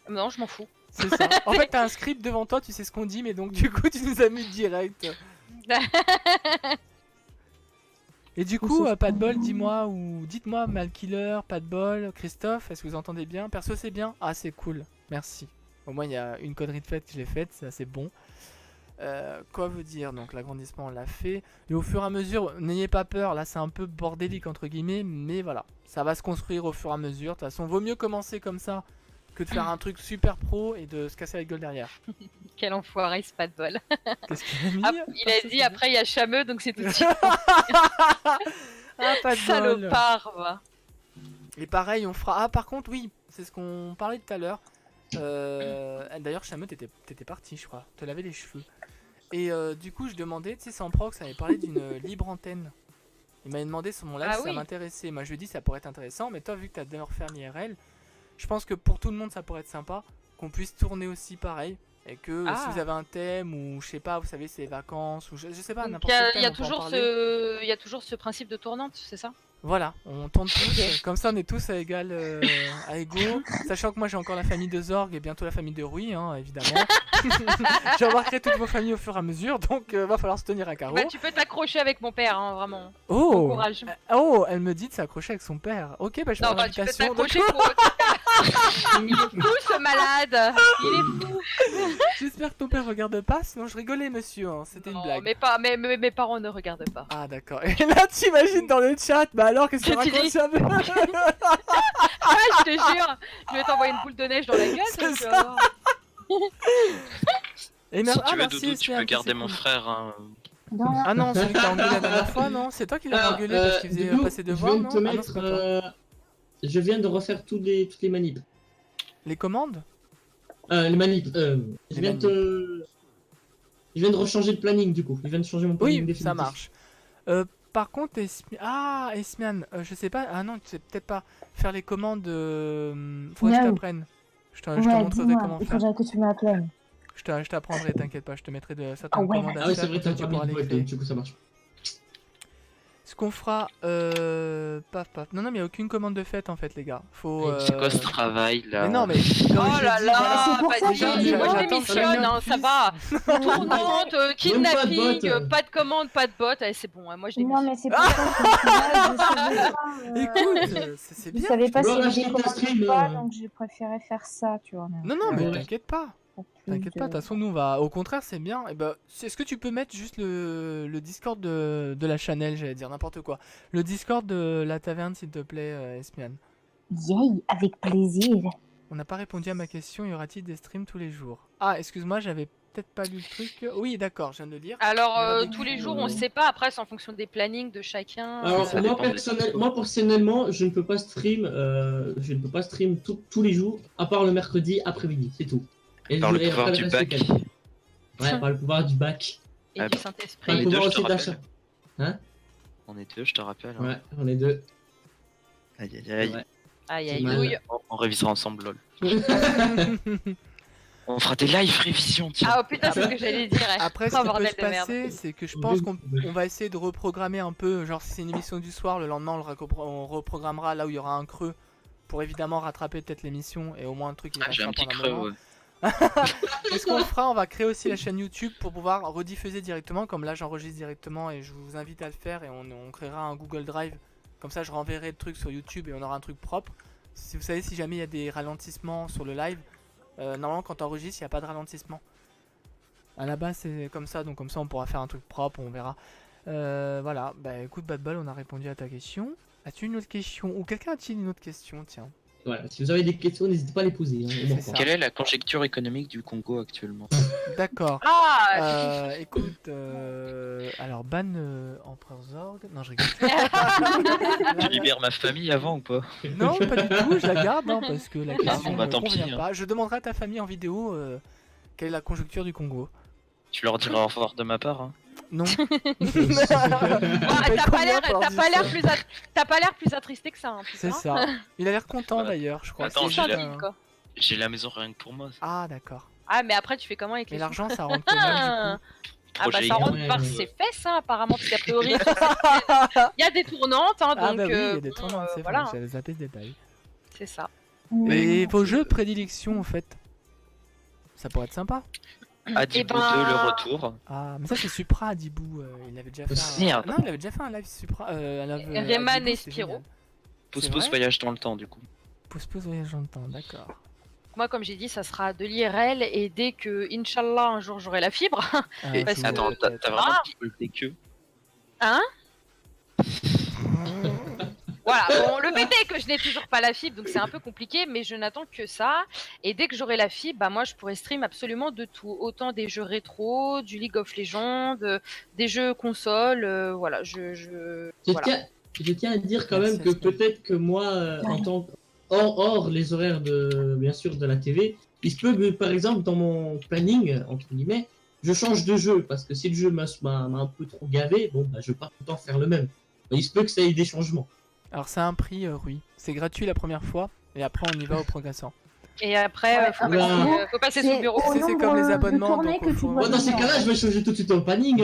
Non, je m'en fous. C'est ça. En fait, t'as un script devant toi, tu sais ce qu'on dit, mais donc du coup, tu nous as mis direct. Et du coup, pas de bol, dis-moi, ou dites-moi, Malkiller, pas de bol, Christophe, est-ce que vous entendez bien? Perso, c'est bien? Ah, c'est cool, merci. Au moins, il y a une connerie de faite que je l'ai faite, c'est assez bon. Quoi vous dire? Donc, l'agrandissement, on l'a fait. Et au fur et à mesure, n'ayez pas peur, là, c'est un peu bordélique, entre guillemets, mais voilà, ça va se construire au fur et à mesure. De toute façon, vaut mieux commencer comme ça que de faire un truc super pro et de se casser la gueule derrière. Quel enfoiré, c'est pas de bol. Qu'est-ce qu'il a mis? Ah, il a dit après il y a Chameux, donc c'est tout de suite Ah, pas de bol. salopard, va. Et pareil, on fera. Ah, par contre, oui, c'est ce qu'on parlait tout à l'heure. D'ailleurs, Chameux, t'étais parti, je crois. Te laver les cheveux. Et du coup, je demandais, tu sais, sans prox, ça avait parlé d'une libre antenne. Il m'avait demandé sur mon live Ah si ça oui. m'intéressait. Moi, je lui ai dit, ça pourrait être intéressant. Mais toi, vu que t'as d'ailleurs fait un IRL, je pense que pour tout le monde, ça pourrait être sympa. Qu'on puisse tourner aussi pareil. Et que Ah. si vous avez un thème ou je sais pas, vous savez, c'est les vacances ou je sais pas, Donc, n'importe il y quel a, thème, il y a on peut en toujours parler. il y a toujours ce principe de tournante, c'est ça? Voilà, on tourne tous, comme ça on est tous à égal, à égaux, sachant que moi j'ai encore la famille de Zorg et bientôt la famille de Rui, hein, évidemment. J'embarquerai toutes vos familles au fur et à mesure, donc va falloir se tenir à carreau. Bah, tu peux t'accrocher avec mon père, hein, vraiment. Bon Oh, courage. elle me dit de s'accrocher avec son père. Ok, bah je vais Non, faire bah, tu peux l'invitation. t'accrocher pour. Il est fou ce malade. Il est fou. J'espère que ton père regarde pas, sinon je rigolais monsieur, hein, c'était une Non, blague. mes parents ne regardent pas. Ah d'accord, et là t'imagines dans le chat, bah alors qu'est-ce que tu Tu dis- racontes ça? Ah, je te jure, je vais t'envoyer une boule de neige dans la gueule. C'est tu ça. vas voir. Et Si ah, tu veux, merci, Doudou, tu Esmian, peux garder c'est mon cool. frère. Hein. Ah non, celui que t'as engueulé la dernière fois, non? C'est toi qui l'as engueulé parce qu'il faisait Doudou, passer je devoir, viens non? de te Ah non, mettre, c'est pas toi. je viens de refaire toutes les manips. Les commandes? Les manips. Je Les viens de je viens de rechanger le planning du coup. Je viens de changer mon planning Oui, définitif. ça marche. Par contre, Esmian, je sais pas. Ah non, tu sais peut-être pas faire les commandes. Faudrait que je No. t'apprenne. Je te Ouais, montrerai dis-moi, comment il faire. faudrait que tu m'appelles. Je t'apprendrai, t'inquiète pas, je te mettrai certaines ouais. commandes à Ah oui, faire. c'est vrai, t'as comme ça, pas tu pourras mis de les boîte, créer. donc du coup ça marche. Ce qu'on fera, paf. Non, mais il n'y a aucune commande de fête en fait, les gars. Faut. C'est quoi ce travail là? Mais non, mais. comme Oh je là dis, là, voilà, c'est pour ça vas-y, que j'ai- moi je j'attends démissionne, que hein, ça va. Tournante, kidnapping, pas de commande, pas de bot, allez, c'est bon, hein, moi je Non, démissionne. mais c'est pour ça que je Écoute, c'est je bien. savais pas Bon, là, si je j'ai te commandé stream, ou pas, donc j'ai préféré faire ça, tu vois. Non, mais Ouais. t'inquiète pas. Plus T'inquiète pas, de toute façon, nous on va. Au contraire, c'est bien. Et bah, est-ce que tu peux mettre juste le Discord de la Chanel, j'allais dire n'importe quoi. Le Discord de la taverne, s'il te plaît, Espian. Yay, avec plaisir. On n'a pas répondu à ma question, y aura-t-il des streams tous les jours? Ah, excuse-moi, j'avais peut-être pas lu le truc. Oui, d'accord, je viens de le lire. Alors, Il y aura des tous les trucs, jours, on sait pas, après, c'est en fonction des plannings de chacun. Alors ça moi, dépend moi personnellement, je ne peux pas stream, tous les jours, à part le mercredi après-midi, c'est tout. Et Par le et pouvoir après, du reste le bac. week-end. Ouais, par le pouvoir du bac. Et Ah du bah. Par Saint-Esprit. On le est pouvoir deux, je te aussi d'achat. On est deux, je te rappelle. hein. Ouais, on est deux. Aïe aïe aïe. Ouais. Aïe C'est aïe mal. ouille. On révisera ensemble, lol. On fera des live révisions, tiens. Ah oh, putain, c'est ce que j'allais dire. Après, Oh, ce qui peut bordel se de merde. passer, c'est que je pense qu'on va essayer de reprogrammer un peu. Genre, si c'est une émission du soir, le lendemain, on reprogrammera là où il y aura un creux. Pour évidemment rattraper peut-être l'émission et au moins un truc qui Ah, j'ai restera un petit pendant creux, moment. ouais. Et ce qu'on fera, on va créer aussi la chaîne YouTube pour pouvoir rediffuser directement. Comme là, j'enregistre directement et je vous invite à le faire. Et on créera un Google Drive. Comme ça, je renverrai le truc sur YouTube et on aura un truc propre. Si vous savez, si jamais il y a des ralentissements sur le live, normalement, quand tu enregistres, il n'y a pas de ralentissement. À la base, c'est comme ça. Donc, comme ça, on pourra faire un truc propre. On verra. Voilà. Bah, écoute, Bad Ball, on a répondu à ta question. As-tu une autre question? Ou quelqu'un a-t-il une autre question? Tiens. Voilà, si vous avez des questions, n'hésitez pas à les poser. Hein, on C'est m'en ça. croit. Quelle est la conjecture économique du Congo actuellement? D'accord. Ah Écoute, alors ban Empereur Zorg. Non, je rigole. Tu libères ma famille avant ou pas? Non, pas du tout, je la garde hein, parce que la question bon, bah, ne tant convient pis, hein. pas. Je demanderai à ta famille en vidéo quelle est la conjoncture du Congo. Tu leur diras au revoir de ma part. Hein. Non. Ah, paye t'as combien pour pas dire l'air ça plus attristé que ça. Hein, C'est putain. ça. Il a l'air content Ouais. d'ailleurs, je crois. Attends, C'est j'ai juste l'air- un- Quoi. J'ai la maison rien que pour moi. Ah d'accord. Ah, mais après, tu fais comment avec Mais les l'argent, ça rentre comment du coup? Ah bah Projet ça rentre ouais, par ouais. ses fesses, hein, apparemment, parce qu'a priori, il y a des tournantes, hein, donc Ah bah oui, il y a des bon, tournants, c'est voilà, vrai, j'avais zappé ce détail. c'est ça. Et Mm. vos jeux de prédilection, en fait, ça pourrait être sympa. Adibou ben- 2, le retour. Ah, mais ça c'est Supra, Adibou, il avait déjà fait un... Merde. Non, il avait déjà fait un live Supra, un live, Rayman Adibou, et c'était Spyro. génial. Pousse C'est pousse vrai voyage dans le temps du coup. Pousse voyage dans le temps, d'accord. Moi, comme j'ai dit, ça sera de l'IRL, et dès que, Inch'Allah, un jour j'aurai la fibre, Et parce que- attends, t'as peut-être. vraiment Ah. dit des queues. hein. Voilà, bon, le fait est que je n'ai toujours pas la fibre, donc c'est un peu compliqué, mais je n'attends que ça. Et dès que j'aurai la fibre, bah moi je pourrai stream absolument de tout, autant des jeux rétro, du League of Legends, des jeux console, voilà, Je voilà. tiens à dire quand Merci, même que Aspen. peut-être que moi, en tant hors les horaires de bien sûr de la TV, il se peut que par exemple dans mon planning entre guillemets, je change de jeu parce que si le jeu m'a un peu trop gavé, bon bah je vais pas tout le temps faire le même. Mais il se peut que ça ait des changements. Alors c'est un prix, Rui. C'est gratuit la première fois, et après on y va au progressant. Et après, Ouais, faut, bah, faut passer sous le bureau. au C'est comme nombre les de abonnements, tournées donc que au tu fond- dois Moi dans ces donner. cas-là, je vais changer tout de suite en planning.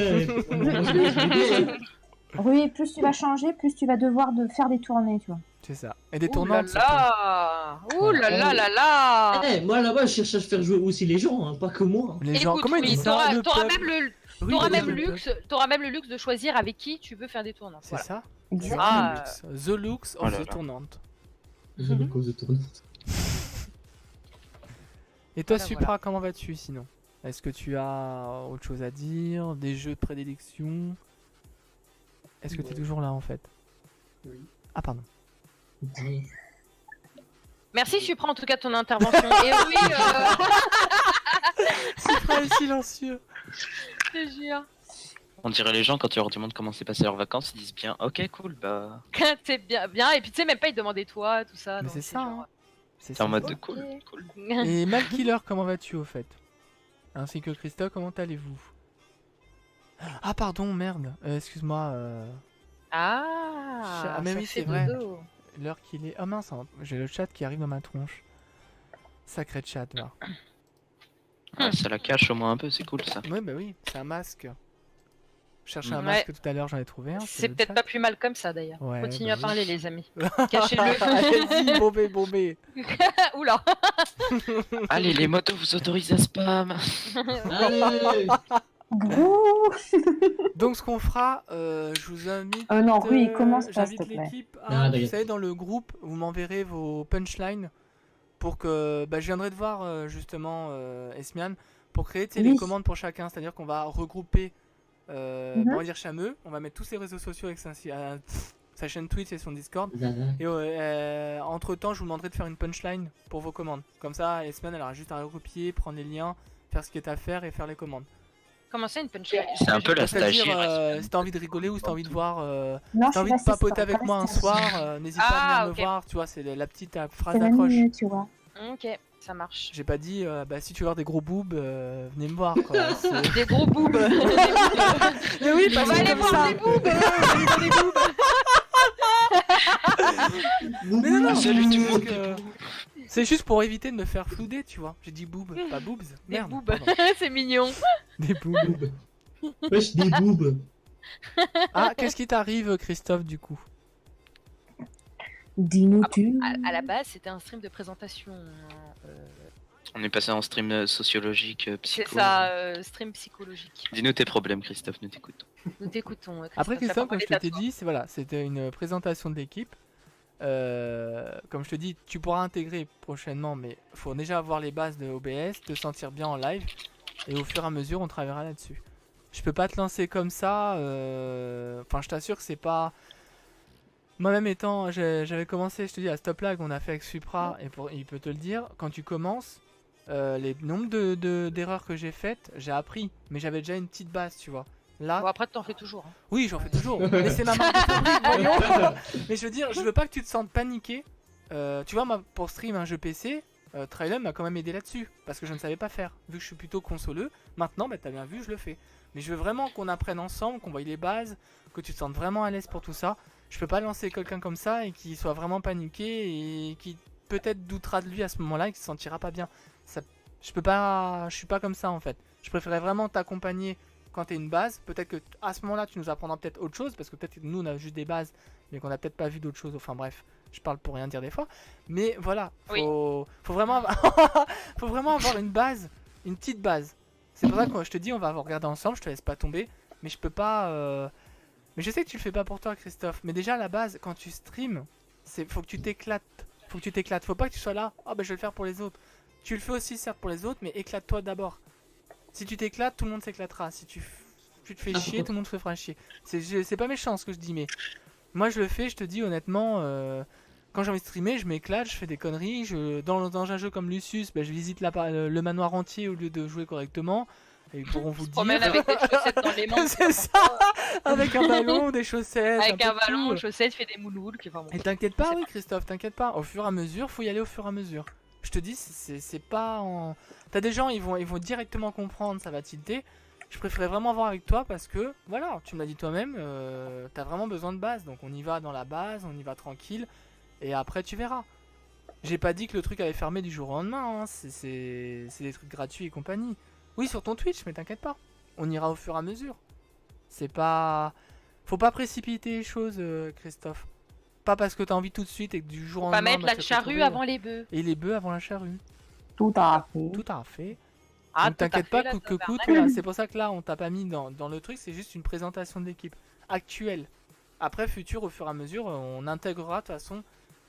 Oui, plus tu vas changer, plus tu vas devoir faire des tournées, tu vois. C'est ça. Et des Ouh là tournantes, surtout. là, ouh là là là là. Eh, moi là-bas, je cherche à faire jouer aussi les gens, hein, pas que moi. Les gens, Écoute, comment il oui, dit ça t'auras le t'auras peuple. même le Oui, T'auras il a même, dit le peuple. le luxe de choisir avec qui tu veux faire des tournois. C'est Voilà. ça Exactement. Ah, The Looks of Oh là the là. Tournante. Je me cause de tournée. Et toi, Voilà, Supra, comment vas-tu sinon? Est-ce que tu as autre chose à dire? Des jeux de prédilection? Est-ce que tu es Ouais. toujours là en fait? Oui. Ah, pardon. Merci Supra en tout cas de ton intervention. Et oui, Supra est silencieux. je te jure. On dirait les gens quand tu leur demandes comment s'est passé leurs vacances, ils disent bien ok cool bah C'est bien, bien. Et puis tu sais même pas ils demandaient toi, tout ça. Mais donc c'est ça, genre, hein. C'est c'est en ça. mode de cool cool. Et Malkiller, comment vas-tu au fait? Ainsi que Christophe, comment allez-vous? Ah, pardon, merde. Excuse-moi. Ah, mais ça oui, fait c'est vrai. dodo. L'heure qu'il est. Oh mince, hein, j'ai le chat qui arrive dans ma tronche. Sacré chat, là. Ah, ça la cache au moins un peu, c'est cool ça. Ouais, bah oui, c'est un masque. Je cherchais un Ouais. masque tout à l'heure, j'en ai trouvé un. C'est le peut-être chat. pas plus mal comme ça d'ailleurs. Ouais, Continuez bah à oui. parler les amis. Cachez-le. Allez-y, bombé, bombé. Oula. Allez les motos vous autorisent à spam. Allez. Bouh. Donc, ce qu'on fera, je vous invite. Non, Rui, commence pas, j'invite s'il te plaît. l'équipe Ah, à. Vous d'accord. savez, dans le groupe, vous m'enverrez vos punchlines pour que. Bah, je viendrai de voir justement Esmian pour créer tu sais, les Oui. commandes pour chacun. C'est-à-dire qu'on va regrouper. Mhm. On va dire Chameux, on va mettre tous ses réseaux sociaux avec sa chaîne Twitch et son Discord. Et entre temps, je vous demanderai de faire une punchline pour vos commandes. Comme ça, Esmian, elle aura juste à recopier, prendre les liens, faire ce qui est à faire et faire les commandes. Comment ça une punchline? C'est un peu la C'est-à-dire, stagiaire. si t'as envie de rigoler ou si t'as envie de voir, Non, si t'as envie de papoter avec moi un soir, n'hésite pas à venir ok. me voir. Tu vois, c'est la petite phrase C'est 20 d'accroche. minutes, tu vois. Ok, ça marche. J'ai pas dit, bah si tu veux voir des gros boobs, venez me voir. Quoi. C'est- Des gros boobs. Mais oui, On parce va que aller comme voir ça- des boobs. Allez voir des boobs. Mais non, non, Salut tout le monde. c'est juste pour éviter de me faire flouder, tu vois. J'ai dit boob, pas boobs. Des Merde, boobs. pardon. C'est mignon. Des boobs. Boob. Wesh, des boobs. Ah, qu'est-ce qui t'arrive, Christophe, du coup? Dis-nous tu. À la base, c'était un stream de présentation. On est passé en stream sociologique, C'est psycho. ça, stream psychologique. Dis-nous tes problèmes Christophe, nous t'écoutons. Nous t'écoutons. Après, Christophe, Christophe, la comme je parole est à t'ai toi. dit, c'était une présentation de l'équipe. Comme je te dis, tu pourras intégrer prochainement, mais faut déjà avoir les bases de OBS, te sentir bien en live, et au fur et à mesure, on travaillera là-dessus. Je peux pas te lancer comme ça. Enfin, je t'assure que c'est pas. Moi-même étant, j'avais commencé, je te dis, à Stop Lag, on a fait avec Supra, et il peut te le dire, quand tu commences, les nombres d'erreurs que j'ai faites, j'ai appris, mais j'avais déjà une petite base, tu vois. Là, Bon, après, t'en fais toujours. hein. oui, j'en fais toujours, mais c'est ma marque de fabrique, voyons. Mais je veux dire, je veux pas que tu te sentes paniqué. Tu vois, moi, pour stream un jeu PC, Trylon m'a quand même aidé là-dessus, parce que je ne savais pas faire. Vu que je suis plutôt consoleux, maintenant, bah, t'as bien vu, je le fais. Mais je veux vraiment qu'on apprenne ensemble, qu'on voie les bases, que tu te sentes vraiment à l'aise pour tout ça. Je peux pas lancer quelqu'un comme ça et qui soit vraiment paniqué et qui peut-être doutera de lui à ce moment-là et qui se sentira pas bien. Ça Je suis pas comme ça en fait. Je préférais vraiment t'accompagner quand t'es une base. Peut-être que à ce moment-là, tu nous apprendras peut-être autre chose, parce que peut-être que nous, on a juste des bases, mais qu'on a peut-être pas vu d'autres choses. Enfin bref, je parle pour rien dire des fois. Mais voilà, faut vraiment, faut vraiment avoir une base, une petite base. C'est pour ça que je te dis, on va regarder ensemble. Je te laisse pas tomber, mais je peux pas. Mais je sais que tu le fais pas pour toi, Christophe. Mais déjà, à la base, quand tu streams, faut que tu t'éclates. Faut que tu t'éclates. Faut pas que tu sois là. Oh, bah, je vais le faire pour les autres. Tu le fais aussi, certes, pour les autres, mais éclate-toi d'abord. Si tu t'éclates, tout le monde s'éclatera. Si tu te fais chier, tout le monde se fera chier. C'est pas méchant ce que je dis, mais moi, je le fais, je te dis honnêtement. Quand j'ai envie de streamer, je m'éclate, je fais des conneries. Dans un jeu comme Lucius, bah, je visite le manoir entier au lieu de jouer correctement. Et ils pourront vous le dire. Promène avec des chaussettes dans les mains. C'est ça. Avec un ballon, des chaussettes. Avec un ballon, tout. des chaussettes, fait des mouloules. Enfin, bon. Et t'inquiète pas, oui, Christophe, t'inquiète pas. Au fur et à mesure, faut y aller au fur et à mesure. Je te dis, c'est pas en. T'as des gens, ils vont directement comprendre, ça va tilter. Je préférais vraiment voir avec toi parce que, voilà, tu me l'as dit toi-même, t'as vraiment besoin de base. Donc on y va dans la base, on y va tranquille. Et après, tu verras. J'ai pas dit que le truc allait fermer du jour au lendemain. Hein. C'est des trucs gratuits et compagnie. Oui, sur ton Twitch, mais t'inquiète pas. On ira au fur et à mesure. C'est pas. Faut pas précipiter les choses, Christophe. Pas parce que t'as envie tout de suite et que du jour au Pas lendemain. mettre la charrue avant les bœufs. Et les bœufs avant la charrue. Tout à fait. Tout à fait. Ah, Donc t'inquiète pas, coûte que coûte. Voilà. C'est pour ça que là, on t'a pas mis dans le truc. C'est juste une présentation de l'équipe actuelle. Après, futur, au fur et à mesure, on intégrera de toute façon.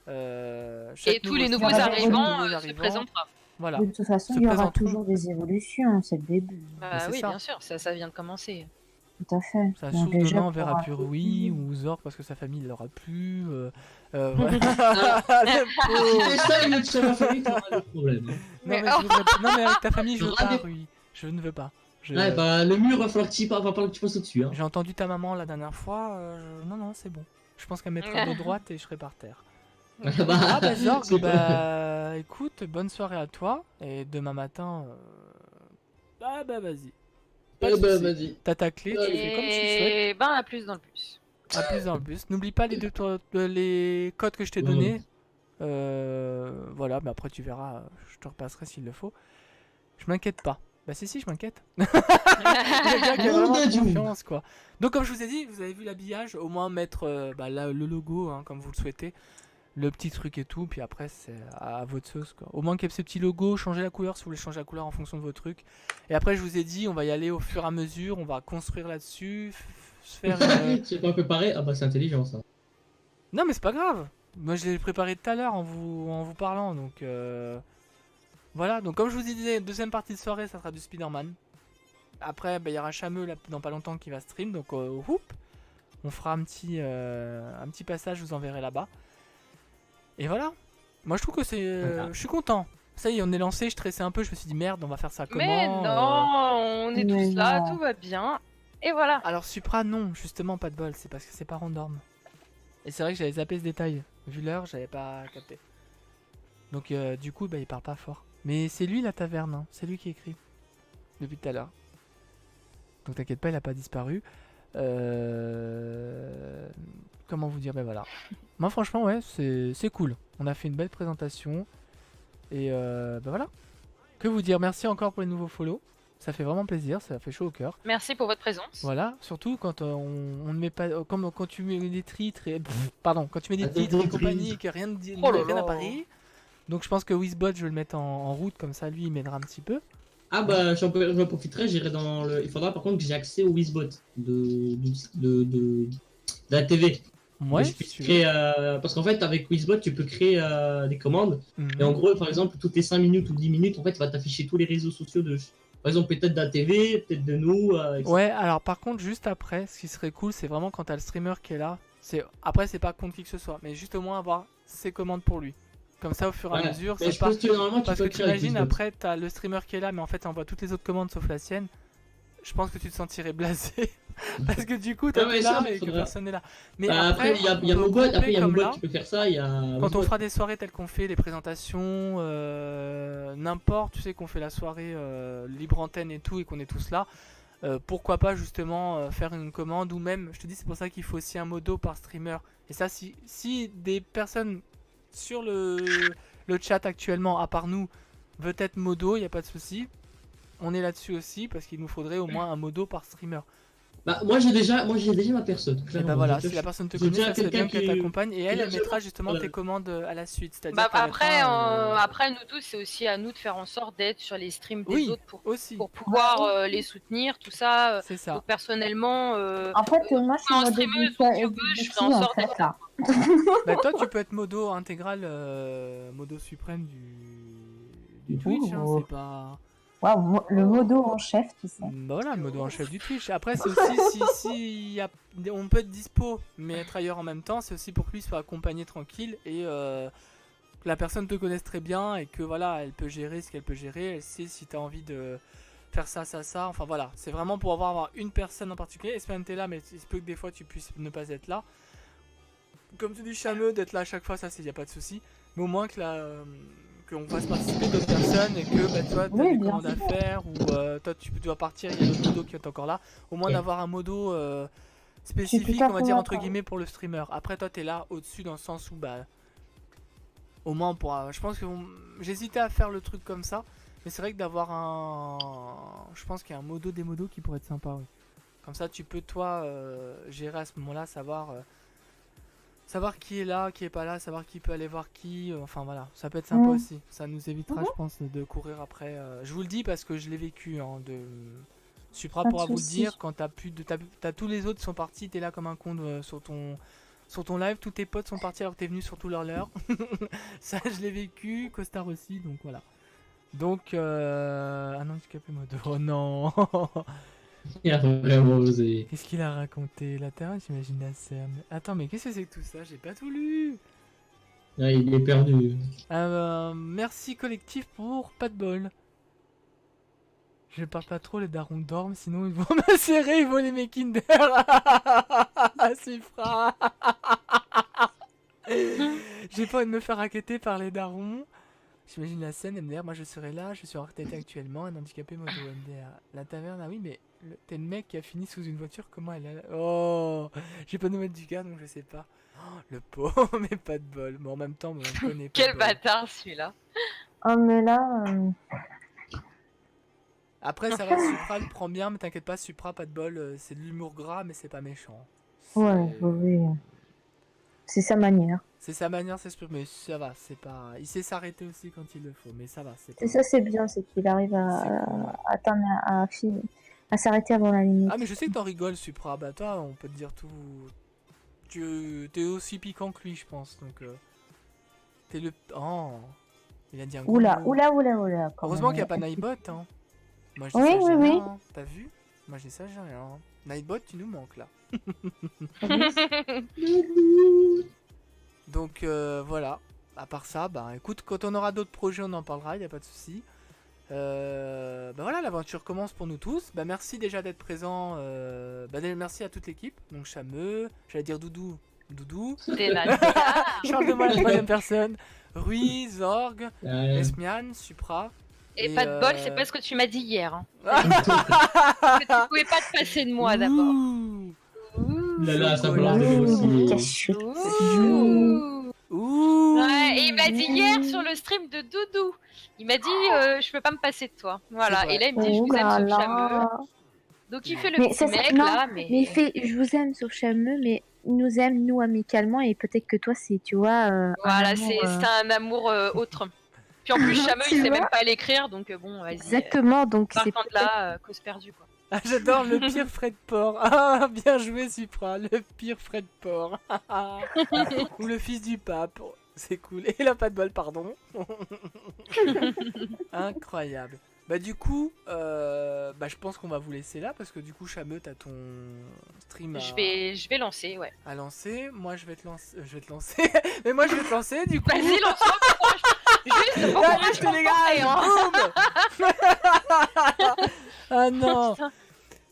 Et tous les nouveaux streamer, arrivants se présenteront. Voilà. De toute façon, Se il y aura présenteront. toujours des évolutions, c'est le début. Mais c'est Oui, ça. bien sûr, ça vient de commencer. Tout à fait. Ça Donc, s'ouvre déjà, demain, on pour verra un plus début, Rui ou Zork parce que sa famille ne l'aura plus. Ah. Le pauvre. C'est ça, une autre famille, t'auras des problèmes. Non, mais non, mais avec ta famille, je veux Ah, pas, mais- Rui. Je ne veux pas. Ouais, bah le mur, va falloir que tu passes au-dessus. Hein. J'ai entendu ta maman la dernière fois. Non, c'est bon. Je pense qu'elle mettra de droite et je serai par terre. Ah bah Zork, c'est bah écoute, bonne soirée à toi. Et demain matin, bah vas-y. Pas de bah soucis. vas-y. T'as ta clé, tu fais comme tu souhaites. Et ben, à plus dans le plus. À plus en plus. N'oublie pas les codes que je t'ai Ouais. donnés. Voilà, mais après tu verras, je te repasserai s'il le faut. Je m'inquiète pas. Bah si, je m'inquiète. Il y a bien qu'il y a vraiment confiance, quoi. Donc comme je vous ai dit, vous avez vu l'habillage, au moins mettre le logo, hein, comme vous le souhaitez. Le petit truc et tout, puis après c'est à votre sauce, quoi. Au moins qu'il y ait ce petit logo, changer la couleur si vous voulez changer la couleur en fonction de vos trucs. Et après je vous ai dit, on va y aller au fur et à mesure, on va construire là-dessus, se faire... C'est pas préparé. Ah bah c'est intelligent ça. Non mais c'est pas grave. Moi je l'ai préparé tout à l'heure en vous parlant, donc voilà. Donc comme je vous ai dit, deuxième partie de soirée, ça sera du Spider-Man. Après, il y aura Chameux là, dans pas longtemps qui va stream, donc on fera un petit passage, je vous enverrai là-bas. Et voilà. Moi je trouve que c'est, je suis content. Ça y est, on est lancé. Je stressais un peu, je me suis dit merde, on va faire ça comment Mais non, on est Mais tous là, non. tout va bien. Et voilà. Alors Supra non, justement pas de bol, c'est parce que c'est pas random. Et c'est vrai que j'avais zappé ce détail. Vu l'heure, j'avais pas capté. Donc du coup, il parle pas fort. Mais c'est lui la taverne, hein. C'est lui qui écrit. Depuis tout à l'heure. Donc t'inquiète pas, il a pas disparu. Comment vous dire, voilà. Moi franchement, ouais, c'est cool. On a fait une belle présentation. Et voilà. Que vous dire, merci encore pour les nouveaux follow. Ça fait vraiment plaisir, ça fait chaud au cœur. Merci pour votre présence. Voilà, surtout quand on ne met pas, comme quand tu mets des titres et pardon, quand tu mets des titres et des compagnie et titres. que rien ne dit, Oh là rien là. n'apparaît. Donc je pense que Wizbot, je vais le mettre en route comme ça, lui il m'aidera un petit peu. Ah bah j'en profiterai, j'irai dans le. Il faudra par contre que j'ai accès au Wizbot de la TV. Ouais. Que je puisse créer, parce qu'en fait avec Wizbot tu peux créer des commandes. Mhm. Et en gros par exemple toutes les 5 minutes ou 10 minutes en fait il va t'afficher tous les réseaux sociaux de. Par exemple peut-être de la TV, peut-être de nous. Etc. Ouais, alors par contre juste après, ce qui serait cool, c'est vraiment quand t'as le streamer qui est là. Après c'est pas contre qui que ce soit, mais juste au moins avoir ses commandes pour lui. Comme ça au fur et à Ouais, mesure, mais c'est je pas. pense que normalement tu Parce peux que créer avec t'imagines, Wizbot. après, t'as le streamer qui est là, mais en fait, ça envoie toutes les autres commandes sauf la sienne. Je pense que tu te sentirais blasé. Parce que du coup, t'es Ouais, là ça, et que faudra. personne n'est là. Mais Bah, après il y a on peut Mobot, après il y a comme Mobot là, qui peut faire ça, il y a. quand on Wizbot. fera des soirées telles qu'on fait, les présentations, n'importe, tu sais, qu'on fait la soirée libre antenne et tout, et qu'on est tous là. Pourquoi pas justement faire une commande, ou même, je te dis, c'est pour ça qu'il faut aussi un modo par streamer. Et ça, si des personnes sur le chat actuellement, à part nous, veut être modo, il n'y a pas de souci. On est là-dessus aussi parce qu'il nous faudrait au moins un modo par streamer. Bah, moi j'ai déjà ma personne. Et clairement. bah voilà, J'ai si la personne te j'ai connaît, déjà ça serait bien quelqu'un qu'elle qui- t'accompagne et elle Exactement. mettra justement Voilà. tes commandes à la suite. C'est-à-dire Bah, qu'elle après, mettra, après, nous tous, c'est aussi à nous de faire en sorte d'être sur les streams des Oui, autres aussi, pour pouvoir les soutenir, tout ça. c'est ça. Donc, personnellement, En fait, moi, je suis en mode streameuse éditeur ou et youtubeuse, je du fais en en sorte fait, d'être- là. Bah toi tu peux être modo intégral, modo suprême du Twitch, hein, Ouh. c'est pas... Waouh, le modo en chef, tu sais. Bah voilà, le modo en chef du Twitch. Après c'est aussi si y a... on peut être dispo mais être ailleurs en même temps, c'est aussi pour que lui soit accompagné tranquille et que la personne te connaisse très bien et que voilà, elle peut gérer ce qu'elle peut gérer, elle sait si t'as envie de faire ça, enfin voilà, c'est vraiment pour avoir une personne en particulier. Espen t'es là mais il se peut que des fois tu puisses ne pas être là. Comme tu dis Chameux, d'être là à chaque fois, ça c'est y a pas de souci. Mais au moins que qu'on fasse participer d'autres personnes et que bah, toi tu as Oui, des bien commandes à faire ou toi tu dois partir, il y a d'autres modos qui sont encore là. Au moins Ouais. d'avoir un modo Je suis spécifique, tout à on va fait dire entre d'accord. guillemets pour le streamer. Après toi t'es là au-dessus dans le sens où bah au moins on pourra. Je pense que j'hésitais à faire le truc comme ça, mais c'est vrai que d'avoir je pense qu'il y a un modo des modos qui pourrait être sympa, oui. Comme ça tu peux toi gérer à ce moment-là, savoir qui est là, qui est pas là, savoir qui peut aller voir qui, enfin voilà, ça peut être sympa aussi. Ça nous évitera, je pense, de courir après. Je vous le dis parce que je l'ai vécu. Supra Pas de pourra vous le soucis. dire quand t'as tous les autres qui sont partis, t'es là comme un con sur ton live, tous tes potes sont partis alors que t'es venu sur tout leur. Ça, je l'ai vécu, Costard aussi, donc voilà. Donc, ah non, handicapé mode. Oh non. Il a vraiment osé. Qu'est-ce qu'il a raconté? La terre, j'imagine la scène. Attends, mais qu'est-ce que c'est que tout ça? J'ai pas tout lu. Ah, il est perdu. Merci collectif pour pas de bol. Je parle pas trop, les darons dorment, sinon ils vont me serrer, ils vont les mes Kinder. Suffra. J'ai pas envie de me faire raqueter par les darons. J'imagine la scène, MDR, moi je serai là, je suis en RTT actuellement, un handicapé modo MDR. La taverne, ah oui, mais t'es le mec qui a fini sous une voiture, comment elle a... Oh, j'ai pas de nouvelles du gars, donc je sais pas. Oh, le pauvre, mais pas de bol. Mais en même temps, on connaît pas. Quel de bol. bâtard celui-là. Oh, mais là, Après, ça va, Supra le prend bien, mais t'inquiète pas, Supra, pas de bol, c'est de l'humour gras, mais c'est pas méchant. ouais, oui. C'est sa manière. C'est sa manière de s'exprimer, mais ça va, c'est pas... Il sait s'arrêter aussi quand il le faut, mais ça va, c'est pas... Et ça, c'est bien, c'est qu'il arrive C'est à cool. atteindre, à s'arrêter avant la limite. Ah mais je sais que t'en rigoles Supra, bah toi on peut te dire tout... T'es aussi piquant que lui je pense, donc... T'es le... Oh, il a dit un gros Oula, mot. oula, oula, oula. quand Heureusement même. qu'il n'y a pas Nightbot, hein. Moi je dis Oui, ça, oui, j'ai oui. rien, hein. T'as vu? Moi je dis ça, j'ai rien. Hein. Nightbot, tu nous manques là. Donc voilà, à part ça, bah écoute, quand on aura d'autres projets on en parlera, il n'y a pas de souci. Bah voilà, l'aventure commence pour nous tous. Bah merci déjà d'être présent. Bah déjà, merci à toute l'équipe. Donc Chameux, j'allais dire Doudou. T'es là. Charles de moi la troisième personne. Rui, Zorg, Ouais. Esmian, Supra. Et pas de bol, c'est pas ce que tu m'as dit hier. Hein. Ah, Que tu pouvais pas te passer de moi d'abord. ouh, Là, ça Chocolat. va de Ouh, aussi. cache- Ouh. ouh. Ouais, et il m'a dit hier sur le stream de Doudou, il m'a dit je peux pas me passer de toi. Voilà, C'est vrai. et là il me dit je Oh vous aime là sauf Chameux. là. Donc il fait le Mais petit ça, mec non, là, mais... Mais il fait, je vous aime sauf Chameux, mais il nous aime nous amicalement et peut-être que toi c'est, tu vois. Un Voilà, amour, c'est un amour autre. Puis en plus Chameux Tu il sait vois même pas l'écrire, donc bon, vas-y. Exactement, donc c'est Partant de là, cause perdue quoi. Ah, j'adore le pire frais de port. Ah, bien joué Supra, le pire frais de port. Ou le fils du pape. C'est cool. Et la pas de bol, pardon. Incroyable. Bah du coup, bah je pense qu'on va vous laisser là parce que du coup Chameux t'as ton stream à, Je vais lancer, ouais. à lancer. Moi je vais te lancer, mais moi je vais te lancer du coup. Vas-y, lance-toi pour qu'on- juste pour qu'on Allez, reste je te dégage. concentré, hein. Boum. Ah non. Putain.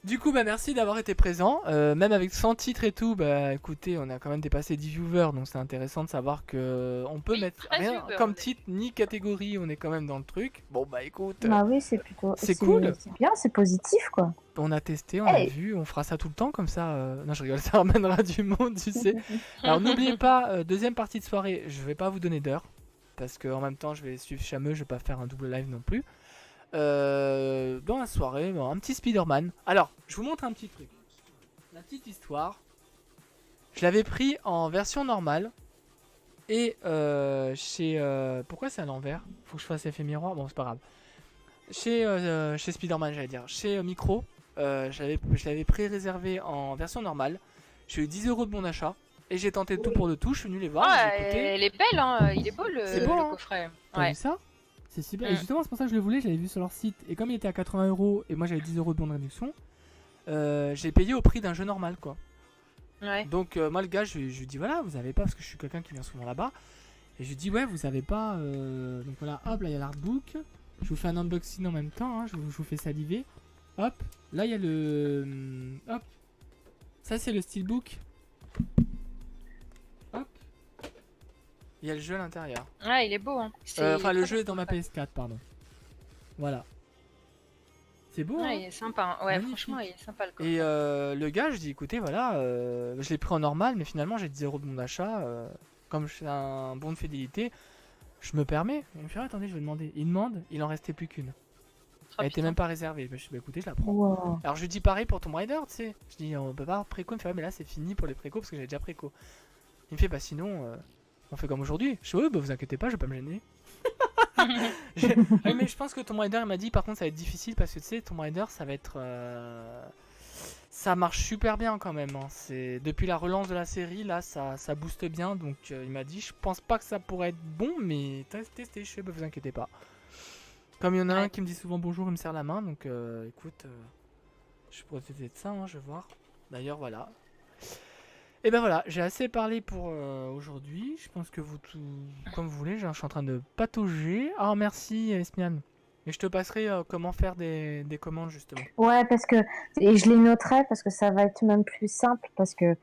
Du coup, bah merci d'avoir été présent. Même avec 100 titres et tout, bah écoutez, on a quand même dépassé 10 viewers, donc c'est intéressant de savoir que on peut Oui, mettre 13 rien viewers, comme ouais. titre ni catégorie, on est quand même dans le truc. Bon bah écoute, Bah oui, c'est plutôt. c'est cool. C'est bien, c'est positif quoi. on a testé, on a Hey. vu, on fera ça tout le temps comme ça. Non, je rigole, ça ramènera du monde, tu sais. Alors n'oubliez pas, deuxième partie de soirée, je vais pas vous donner d'heure. parce que en même temps je vais suivre Chameux, je vais pas faire un double live non plus. Dans la soirée, bon, un petit Spider-Man. Alors, je vous montre un petit truc. La petite histoire. Je l'avais pris en version normale. Et pourquoi c'est à l'envers? Faut que je fasse effet miroir. Bon, c'est pas grave. Chez Spider-Man, j'allais dire. Chez Micro, je l'avais pré-réservé en version normale. J'ai eu 10 € de bon achat. Et j'ai tenté le tout pour le tout. Je suis venu les voir. Ouais, j'ai écouté. elle est belle, hein. Il est beau C'est beau, le hein. coffret. T'as Ouais. vu ça? C'est super. Mm. Et justement, c'est pour ça que je le voulais. Je l'avais vu sur leur site. Et comme il était à 80 € et moi j'avais 10 € de bon de réduction, J'ai payé au prix d'un jeu normal, quoi. Ouais. Donc moi le gars je lui dis voilà vous avez pas, parce que je suis quelqu'un qui vient souvent là-bas, et je lui dis ouais vous avez pas donc voilà, hop là il y a l'artbook, je vous fais un unboxing en même temps, hein, je vous fais saliver, hop là il y a le hop, ça c'est le steelbook, hop il y a le jeu à l'intérieur, Ouais, il est beau, hein. enfin le jeu est dans ma PS4 pardon, voilà, c'est beau Ouais, hein. il est sympa. Hein. Ouais, Magnifique. franchement, il est sympa le coffret. Et le gars, je dis écoutez, voilà, je l'ai pris en normal, mais finalement j'ai 10 € de bon d'achat. Comme je suis un bon de fidélité, je me permets. Il me fait attendez, je vais demander. Il demande, il en restait plus qu'une. Oh, Elle était putain. même pas réservée. Je dis bah écoutez, je la prends. Wow. Alors je lui dis pareil pour Tomb Raider, tu sais. Je dis on peut pas préco. Il me fait ouais, mais là c'est fini pour les préco parce que j'ai déjà préco. Il me fait bah sinon, on fait comme aujourd'hui. Je dis ouais, bah vous inquiétez pas, je vais pas me gêner. Oui, mais je pense que Tomb Raider il m'a dit par contre ça va être difficile parce que tu sais Tomb Raider ça va être ça marche super bien quand même hein. C'est depuis la relance de la série là ça booste bien, donc il m'a dit je pense pas que ça pourrait être bon mais testez, je sais bah, vous inquiétez pas. Comme il y en a un Ouais. qui me dit souvent bonjour, il me serre la main, donc écoute je pourrais peut-être être ça hein, je vais voir. D'ailleurs voilà. Et ben voilà, j'ai assez parlé pour aujourd'hui. Je pense que vous tout comme vous voulez, je suis en train de patauger. Ah merci Esmian. Et je te passerai comment faire des commandes justement. Ouais, parce que et je les noterai parce que ça va être même plus simple parce que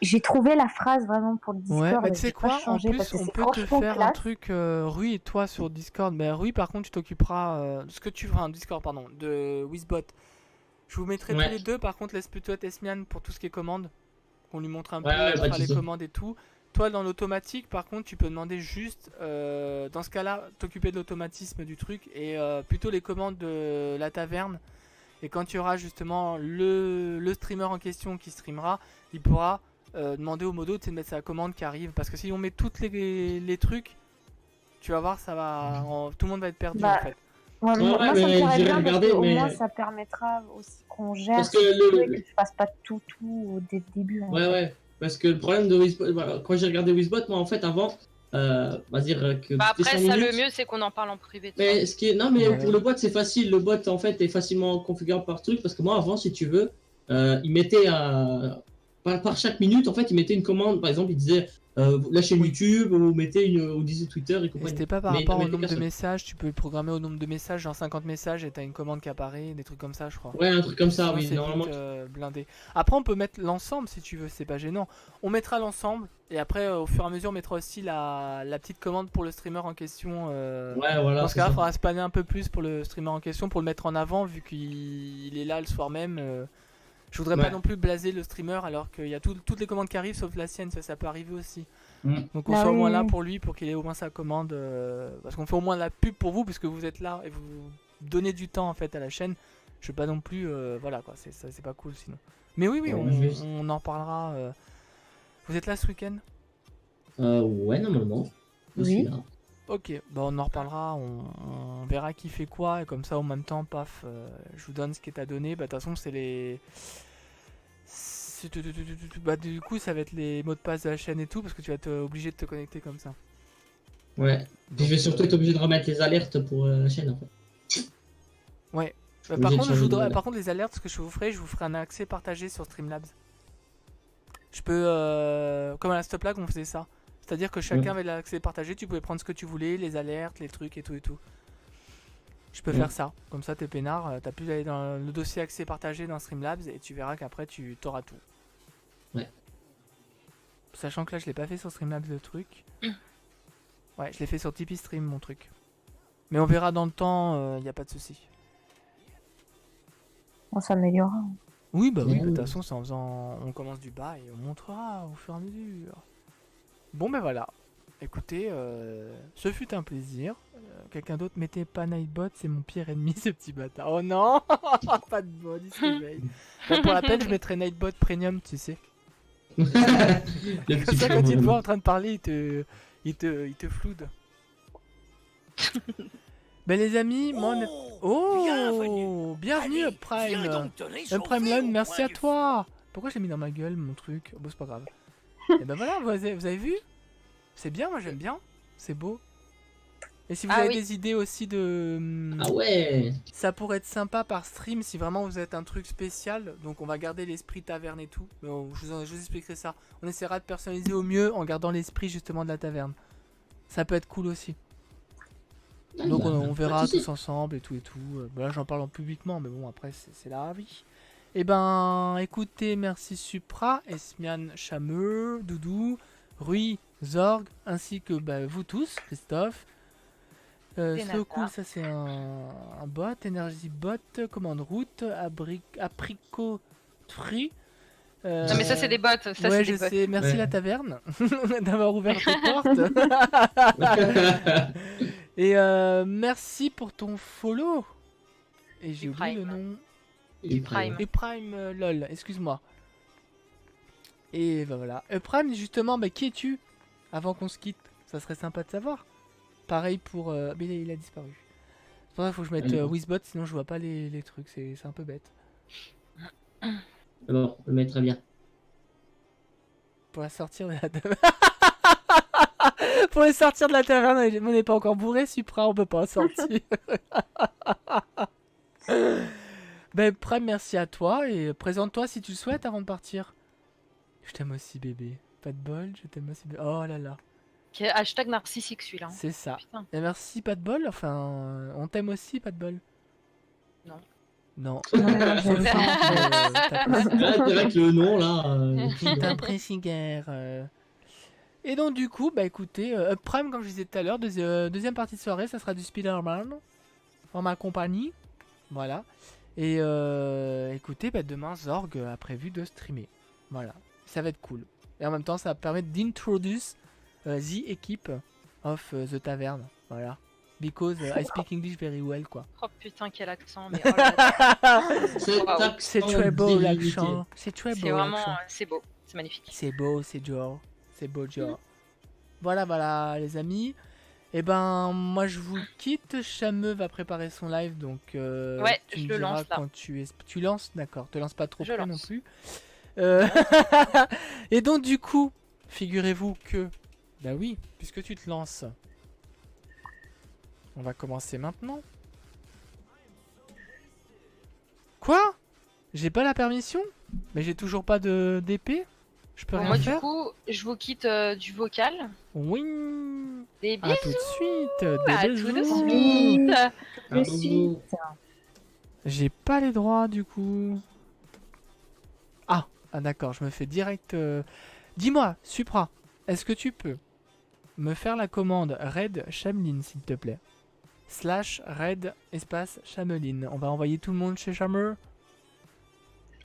j'ai trouvé la phrase vraiment pour le Discord. Ouais, mais et tu sais j'ai pas quoi, en changé plus parce que on c'est peut te franchement faire un classe. truc Rui et toi sur Discord. Mais Rui par contre tu t'occuperas de ce que tu feras, Discord pardon, de Wizbot. Je vous mettrai Ouais. tous les deux, par contre laisse plutôt être Esmian pour tout ce qui est commandes. Qu'on lui montre un peu, Ouais, ouais, il pas de fera les soucis. commandes et tout. Toi dans l'automatique par contre tu peux demander juste dans ce cas là t'occuper de l'automatisme du truc et plutôt les commandes de la taverne. Et quand tu auras justement le streamer en question qui streamera, il pourra demander au modo de mettre sa commande qui arrive. Parce que si on met toutes les trucs, tu vas voir, ça va, tout le monde va être perdu Bah, en fait. Ouais, Ouais, moi ça me mais plairait j'ai bien regardé, parce qu'au mais- moins ça permettra aussi qu'on gère Parce que ce le- truc et que je fasse pas tout dès le début. en Ouais, fait. ouais. Parce que le problème de Wizbot, voilà, quand j'ai regardé Wizbot, moi en fait avant, on va dire que. Bah c'était après, 5 ça, minutes. le mieux, c'est qu'on en parle en privé. de ça. Mais ce qui est... Non, mais Ouais. pour le bot, c'est facile. Le bot, en fait, est facilement configurable par truc. Parce que moi, avant, si tu veux, il mettait par chaque minute, en fait, il mettait une commande. Par exemple, il disait la chaîne Oui. YouTube, ou mettez ou disait Twitter et Et compagnie. c'était pas par Mais rapport il au mettait nombre de personne. messages, tu peux le programmer au nombre de messages, genre 50 messages et t'as une commande qui apparaît, des trucs comme ça je crois. Ouais, un truc comme ça, Sinon, oui. c'est Normalement, vite, blindé. Après on peut mettre l'ensemble si tu veux, c'est pas gênant. On mettra l'ensemble et après au fur et à mesure on mettra aussi la petite commande pour le streamer en question. ouais, voilà. Dans ce c'est cas-là, il ça. faudra spanner un peu plus pour le streamer en question, pour le mettre en avant, vu qu'il est là le soir même. Je voudrais pas Ouais. non plus blaser le streamer alors qu'il y a toutes les commandes qui arrivent sauf la sienne, ça peut arriver aussi. Mm. Donc on Ah soit au moins oui, là oui. pour lui, pour qu'il ait au moins sa commande. Parce qu'on fait au moins de la pub pour vous, puisque vous êtes là et vous donnez du temps en fait à la chaîne. Je veux pas non plus. Voilà quoi, c'est pas cool sinon. Mais oui, Ouais, on, je vais- on en parlera. Vous êtes là ce week-end? Ouais, normalement. Je Oui. suis là. Ok, bah on en reparlera, on verra qui fait quoi, et comme ça en même temps, paf, je vous donne ce qui est à donner. Bah de toute façon c'est les... Bah du coup ça va être les mots de passe de la chaîne et tout, parce que tu vas être obligé de te connecter comme ça. Ouais. Puis je vais Donc, surtout être obligé de remettre les alertes pour la chaîne, en fait. Ouais. Je suis Par obligé de contre, changer de modèle. par contre les alertes, ce que je vous ferai un accès partagé sur Streamlabs. Je peux, comme à la Stop Lag on faisait ça. C'est-à-dire que chacun avait l'accès partagé, tu pouvais prendre ce que tu voulais, les alertes, les trucs et tout et tout. Je peux Ouais. faire ça, comme ça t'es peinard, t'as plus à aller dans le dossier accès partagé dans Streamlabs et tu verras qu'après tu t'auras tout. Ouais. Sachant que là je l'ai pas fait sur Streamlabs le truc. Ouais, je l'ai fait sur Tipeee Stream mon truc. Mais on verra dans le temps, y a pas de souci. On s'améliorera. Oui, bah oui, Ouais, de toute oui. façon, c'est en faisant. On commence du bas et on montrera au fur et à mesure. Bon, ben voilà. écoutez, ce fut un plaisir. Quelqu'un d'autre, mettez pas Nightbot, c'est mon pire ennemi, ce petit bâtard. Oh non, pas de bot, il se réveille. Bon, pour la peine, je mettrai Nightbot Premium, tu sais. Le Comme petit ça, quand il te premium. voit en train de parler, il te floude. Ben les amis, moi on est... Oh, bienvenue Prime. Prime Lone, merci à toi. Pourquoi j'ai mis dans ma gueule mon truc? Bon, c'est pas grave. Et ben voilà, vous avez vu? C'est bien, moi j'aime bien. C'est beau. Et si vous avez des idées aussi de... Ah ouais. Ça pourrait être sympa par stream si vraiment vous êtes un truc spécial. Donc on va garder l'esprit taverne et tout. Mais je vous expliquerai ça. On essaiera de personnaliser au mieux en gardant l'esprit justement de la taverne. Ça peut être cool aussi. Donc on verra tous ensemble et tout et tout. Là j'en parle en publiquement, mais bon après c'est la vie. Et ben écoutez, merci Supra, Esmian, Chameux, Doudou, Rui, Zorg, ainsi que vous tous, Christophe. So cool, ça c'est un bot, Energy Bot, commande route, Apricot Free. Non mais ça c'est des bots, ça Ouais, c'est je des bots. sais, merci Ouais. la taverne d'avoir ouvert tes portes. Et merci pour ton follow. Et j'ai oublié le nom. Prime. Et Prime lol, excuse-moi. Et ben voilà. Prime justement, qui es-tu? Avant qu'on se quitte, ça serait sympa de savoir. Pareil pour... mais il a disparu. C'est pour ça qu'il faut que je mette Wizbot, sinon je vois pas les trucs, c'est un peu bête. Bon, je le mets très bien. Pour la sortir de la taverne. Pour les sortir de la taverne, on n'est pas encore bourré, Supra, on peut pas en sortir. Prime, merci à toi et présente-toi si tu le souhaites avant de partir. Je t'aime aussi bébé. Pas de bol, je t'aime aussi bébé. Oh là là. Hashtag narcissique celui-là. C'est ça. Putain. Et merci, pas de bol. Enfin, on t'aime aussi, pas de bol. Non. Non. Non, j'aime pas. Là, c'est vrai que le nom là. C'est un pressing-air. Et donc du coup, écoutez, Prime, comme je disais tout à l'heure, deuxième partie de soirée, ça sera du Spider-Man en ma compagnie. Voilà. Et écoutez, demain, Zorg a prévu de streamer. Voilà. Ça va être cool. Et en même temps, ça va permettre d'introduire the equipe of the tavern. Voilà. Because I speak English very well, quoi. Oh putain quel accent, mais oh là là. Waouh. C'est très beau l'accent. C'est très C'est beau vraiment, l'accent. c'est beau, c'est magnifique. C'est beau, c'est Joe. C'est beau Joe. Voilà les amis. Et ben moi je vous quitte. Chameux va préparer son live donc ouais, tu je me le diras lance là. quand tu lances, d'accord. Te lance pas trop Je près non lance. plus. Et donc du coup, figurez-vous que bah oui, puisque tu te lances. On va commencer maintenant. Quoi? J'ai pas la permission? Mais j'ai toujours pas de d'épée? Je peux Bon, rien moi du faire? coup, je vous quitte du vocal. Oui. Des À bisous, tout de suite. Des à tout de bisous. suite. De suite. J'ai pas les droits du coup. Ah d'accord, je me fais direct. Dis-moi, Supra, est-ce que tu peux me faire la commande Raid Chameline s'il te plaît? / Raid espace Chameline. On va envoyer tout le monde chez Chameur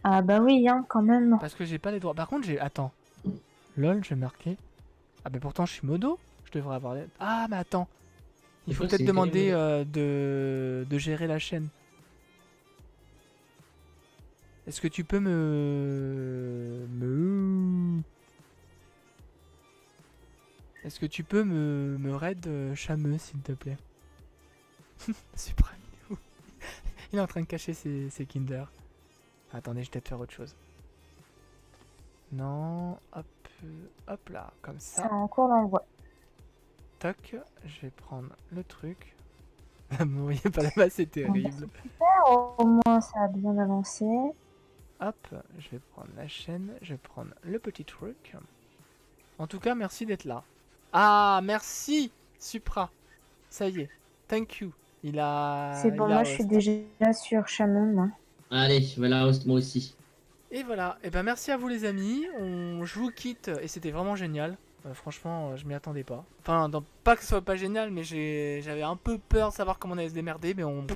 Ah bah oui, quand même. parce que j'ai pas les droits. Par contre, j'ai. Attends. LOL, j'ai marqué. Ah bah pourtant je suis modo. Je devrais avoir les. Ah mais attends. Il faut Pourquoi peut-être c'est demander quel de gérer la chaîne. Est-ce que tu peux me... Est-ce que tu peux me raid Chameux s'il te plaît? Suprême. Il est en train de cacher ses Kinder. Attendez, je vais peut-être faire autre chose. Non, hop là, comme C'est ça. en cours d'envoi. Toc, je vais prendre le truc. Vous voyez pas là-bas, c'est terrible. Au moins, ça a bien avancé. Hop, je vais prendre la chaîne, je vais prendre le petit truc. En tout cas, merci d'être là. Ah, merci, Supra. Ça y est, thank you. Il a... C'est bon, il a moi je suis host. déjà sur Chamon. Hein. Allez, voilà, host, moi aussi. Et voilà, et ben merci à vous les amis. Je vous quitte, et c'était vraiment génial. Franchement, je m'y attendais pas. Enfin, pas que ce soit pas génial, mais j'avais un peu peur de savoir comment on allait se démerder, mais on...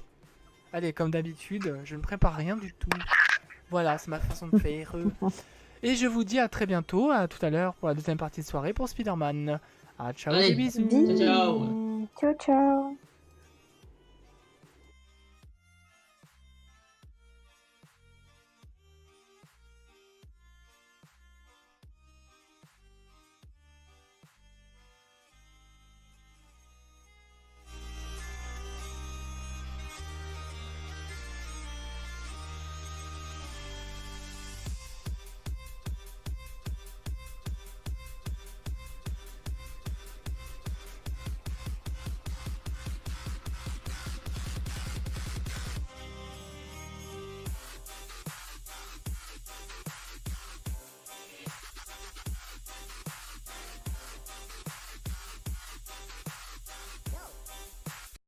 Allez, comme d'habitude, je ne prépare rien du tout. Voilà, c'est ma façon de faire. Et je vous dis à très bientôt, à tout à l'heure pour la deuxième partie de soirée pour Spider-Man. Ah, ciao, Allez, des bisous. ciao. Ciao, ciao.